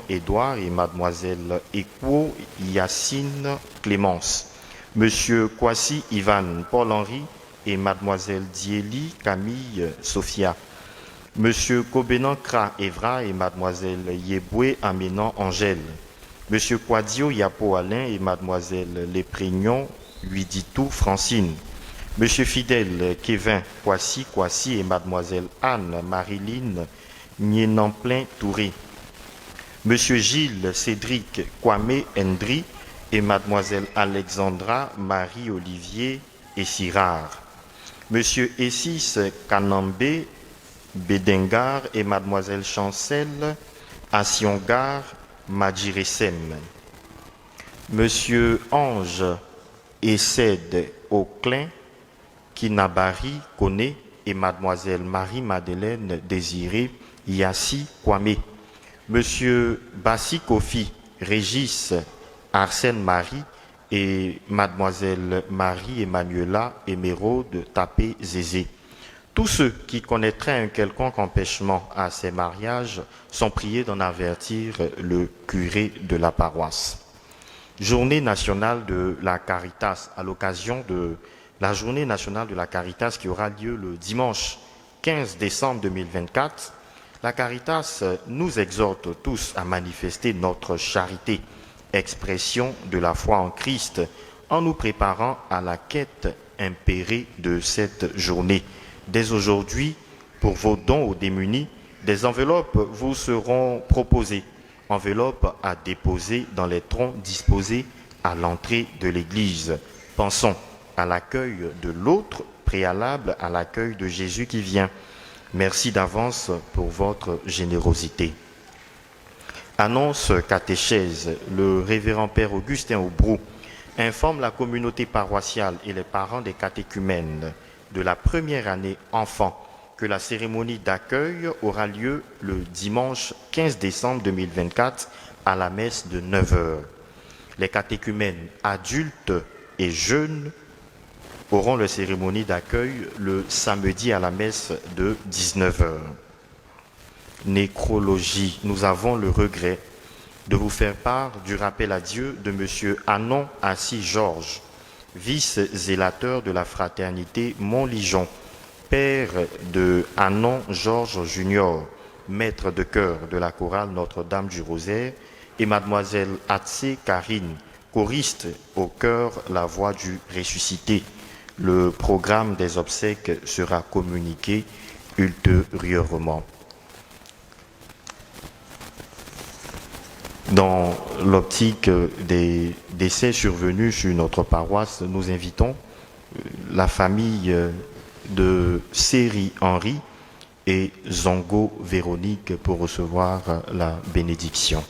[SPEAKER 9] Édouard et Mademoiselle Ekwo Yacine Clémence. Monsieur Kwasi Ivan Paul-Henri et Mademoiselle Diéli Camille Sophia. Monsieur Kobenan Kra Evra et Mademoiselle Yeboué Aménan Angèle. Monsieur Quadio Yapo Alain et Mademoiselle Léprignon Luiditou Francine. Monsieur Fidèle Kevin Kwasi et Mademoiselle Anne Marilyn Nienamplin Touré. Monsieur Gilles Cédric Kwame Endry et Mademoiselle Alexandra Marie-Olivier et Sirard. Monsieur Essis Kanambe Bédengar et Mademoiselle Chancel à Siongar, Madjiresem. Monsieur Ange Essed Auclin, Kinabari Kone et Mademoiselle Marie-Madeleine Désirée Yassi Kwame. Monsieur Bassi Kofi Régis Arsène Marie et Mademoiselle Marie-Emmanuela Émeraude Tapé Zézé. Tous ceux qui connaîtraient un quelconque empêchement à ces mariages sont priés d'en avertir le curé de la paroisse. Journée nationale de la Caritas, à l'occasion de la Journée nationale de la Caritas qui aura lieu le dimanche 15 décembre 2024, la Caritas nous exhorte tous à manifester notre charité, expression de la foi en Christ, en nous préparant à la quête impérée de cette journée. Dès aujourd'hui, pour vos dons aux démunis, des enveloppes vous seront proposées. Enveloppes à déposer dans les troncs disposés à l'entrée de l'église. Pensons à l'accueil de l'autre préalable à l'accueil de Jésus qui vient. Merci d'avance pour votre générosité. Annonce catéchèse. Le révérend Père Augustin Aubrou informe la communauté paroissiale et les parents des catéchumènes de la première année enfant que la cérémonie d'accueil aura lieu le dimanche 15 décembre 2024 à la messe de 9h. Les catéchumènes adultes et jeunes auront leur cérémonie d'accueil le samedi à la messe de 19h. Nécrologie, nous avons le regret de vous faire part du rappel à Dieu de M. Anon Assis Georges, vice-zélateur de la fraternité Montligeon, père de Anon Georges Junior, maître de chœur de la chorale Notre-Dame du Rosaire, et mademoiselle Atsé Karine, choriste au chœur La Voix du Ressuscité. Le programme des obsèques sera communiqué ultérieurement. Dans l'optique des décès survenus sur notre paroisse, nous invitons la famille de Séri Henri et Zongo Véronique pour recevoir la bénédiction.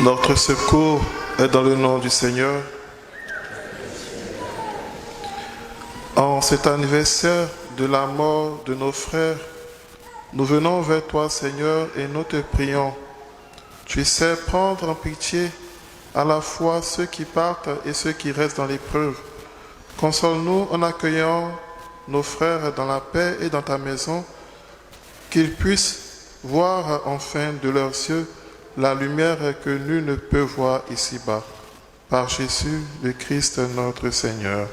[SPEAKER 1] Notre secours est dans le nom du Seigneur. En cet anniversaire de la mort de nos frères, nous venons vers toi, Seigneur, et nous te prions. Tu sais prendre en pitié à la fois ceux qui partent et ceux qui restent dans l'épreuve. Console-nous en accueillant nos frères dans la paix et dans ta maison, qu'ils puissent voir enfin de leurs yeux la lumière que nul ne peut voir ici-bas. Par Jésus, le Christ notre Seigneur.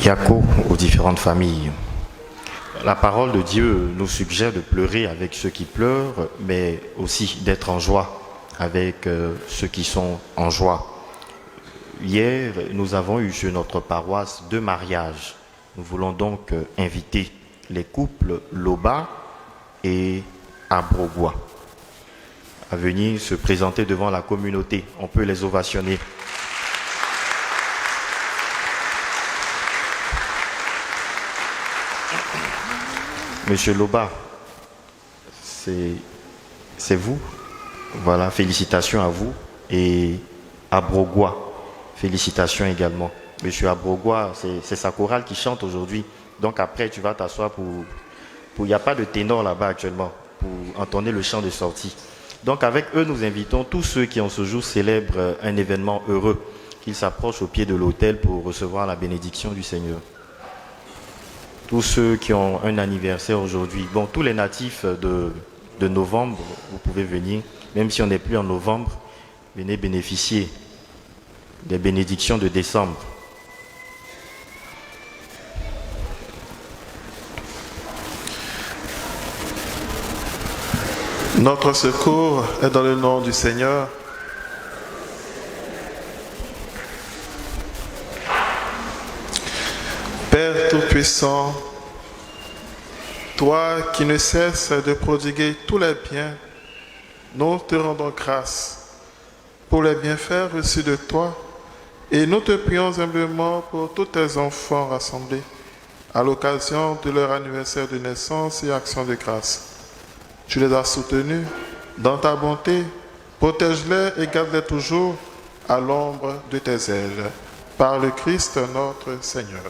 [SPEAKER 9] Yako aux différentes familles. La parole de Dieu nous suggère de pleurer avec ceux qui pleurent, mais aussi d'être en joie avec ceux qui sont en joie. Hier, nous avons eu sur notre paroisse 2 mariages. Nous voulons donc inviter les couples Loba et Abrogua à venir se présenter devant la communauté. On peut les ovationner. Monsieur Loba, c'est vous. Voilà, félicitations à vous. Et Abrogua, félicitations également. Monsieur Abrogua, c'est sa chorale qui chante aujourd'hui. Donc après, tu vas t'asseoir il n'y a pas de ténor là-bas actuellement, pour entonner le chant de sortie. Donc avec eux, nous invitons tous ceux qui en ce jour célèbrent un événement heureux, qu'ils s'approchent au pied de l'autel pour recevoir la bénédiction du Seigneur. tous ceux qui ont un anniversaire aujourd'hui. Bon, tous les natifs de novembre, vous pouvez venir, même si on n'est plus en novembre, venez bénéficier des bénédictions de décembre.
[SPEAKER 1] Notre secours est dans le nom du Seigneur. Père Tout-Puissant, toi qui ne cesses de prodiguer tous les biens, nous te rendons grâce pour les bienfaits reçus de toi et nous te prions humblement pour tous tes enfants rassemblés à l'occasion de leur anniversaire de naissance et action de grâce. Tu les as soutenus dans ta bonté, protège-les et garde-les toujours à l'ombre de tes ailes. Par le Christ notre Seigneur.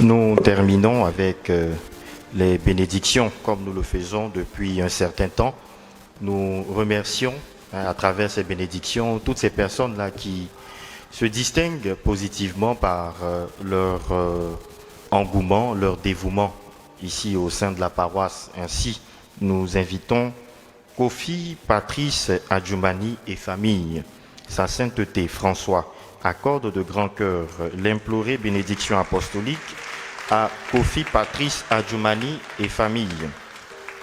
[SPEAKER 9] Nous terminons avec les bénédictions, comme nous le faisons depuis un certain temps. Nous remercions à travers ces bénédictions toutes ces personnes-là qui se distinguent positivement par leur engouement, leur dévouement ici au sein de la paroisse. Ainsi, nous invitons Kofi, Patrice, Adjoumani et famille, sa sainteté François, accorde de grand cœur l'implorée bénédiction apostolique à Kofi, Patrice, Adjoumani et famille.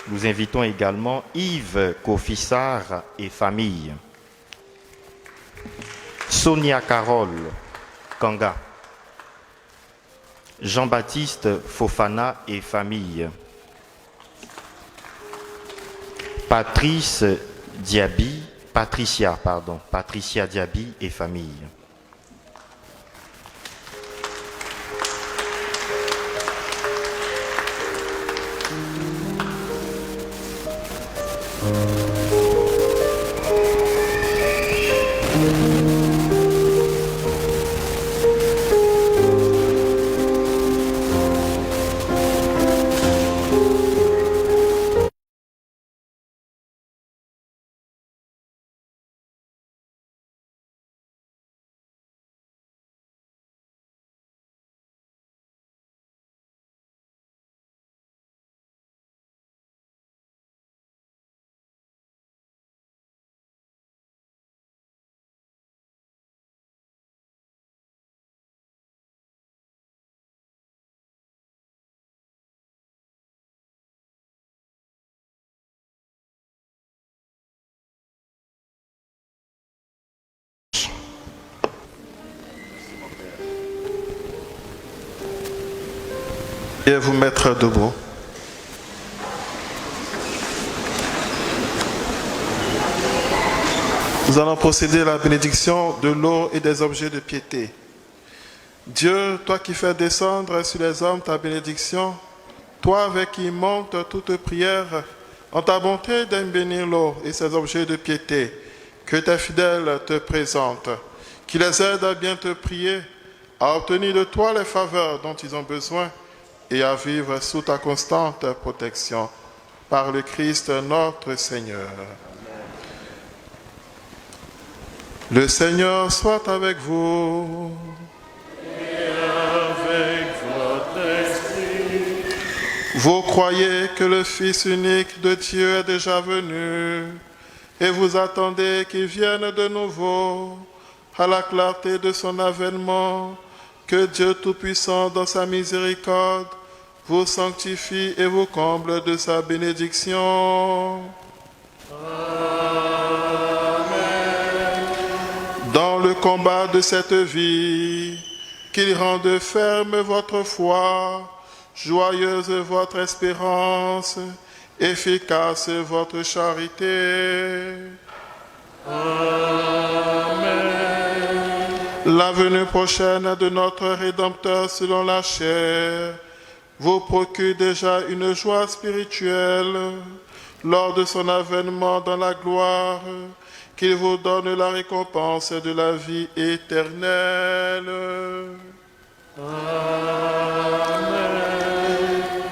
[SPEAKER 9] Nous invitons également Yves Kofissar et famille. Sonia Carole Kanga. Jean-Baptiste Fofana et famille. Patricia Diaby et famille.
[SPEAKER 1] Et vous mettre debout. Nous allons procéder à la bénédiction de l'eau et des objets de piété. Dieu, toi qui fais descendre sur les hommes ta bénédiction, toi avec qui monte toute prière, en ta bonté d'aime bénir l'eau et ses objets de piété, que tes fidèles te présentent, qui les aident à bien te prier, à obtenir de toi les faveurs dont ils ont besoin, et à vivre sous ta constante protection. Par le Christ notre Seigneur. Le Seigneur soit avec vous.
[SPEAKER 2] Et avec votre esprit.
[SPEAKER 1] Vous croyez que le Fils unique de Dieu est déjà venu et vous attendez qu'il vienne de nouveau à la clarté de son avènement. Que Dieu Tout-Puissant, dans sa miséricorde, vous sanctifie et vous comble de sa bénédiction. Dans le combat de cette vie, qu'il rende ferme votre foi, joyeuse votre espérance, efficace votre charité. La venue prochaine de notre Rédempteur selon la chair vous procure déjà une joie spirituelle lors de son avènement dans la gloire, qu'il vous donne la récompense de la vie éternelle. Amen.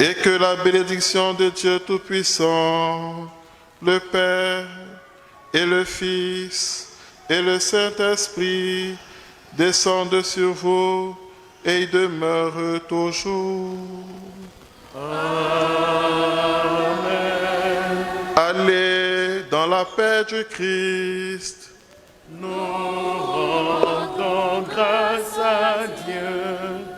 [SPEAKER 1] Et que la bénédiction de Dieu Tout-Puissant, le Père et le Fils et le Saint-Esprit descendent sur vous et y demeurent toujours. Amen. Allez dans la paix du Christ.
[SPEAKER 7] Nous rendons grâce à Dieu.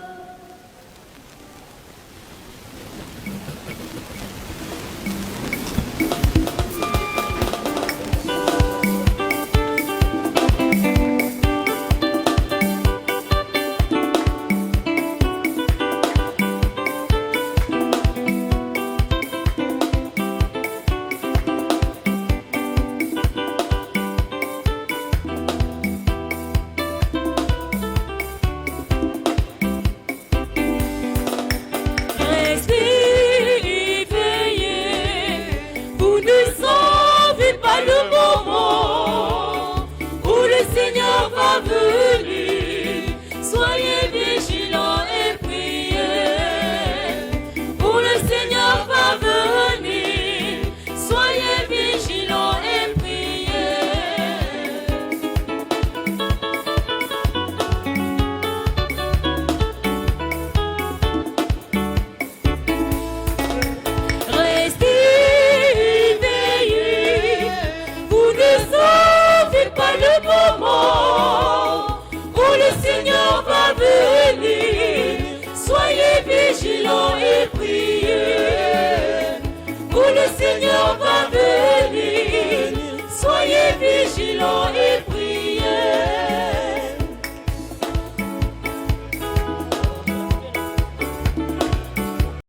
[SPEAKER 11] Vigilants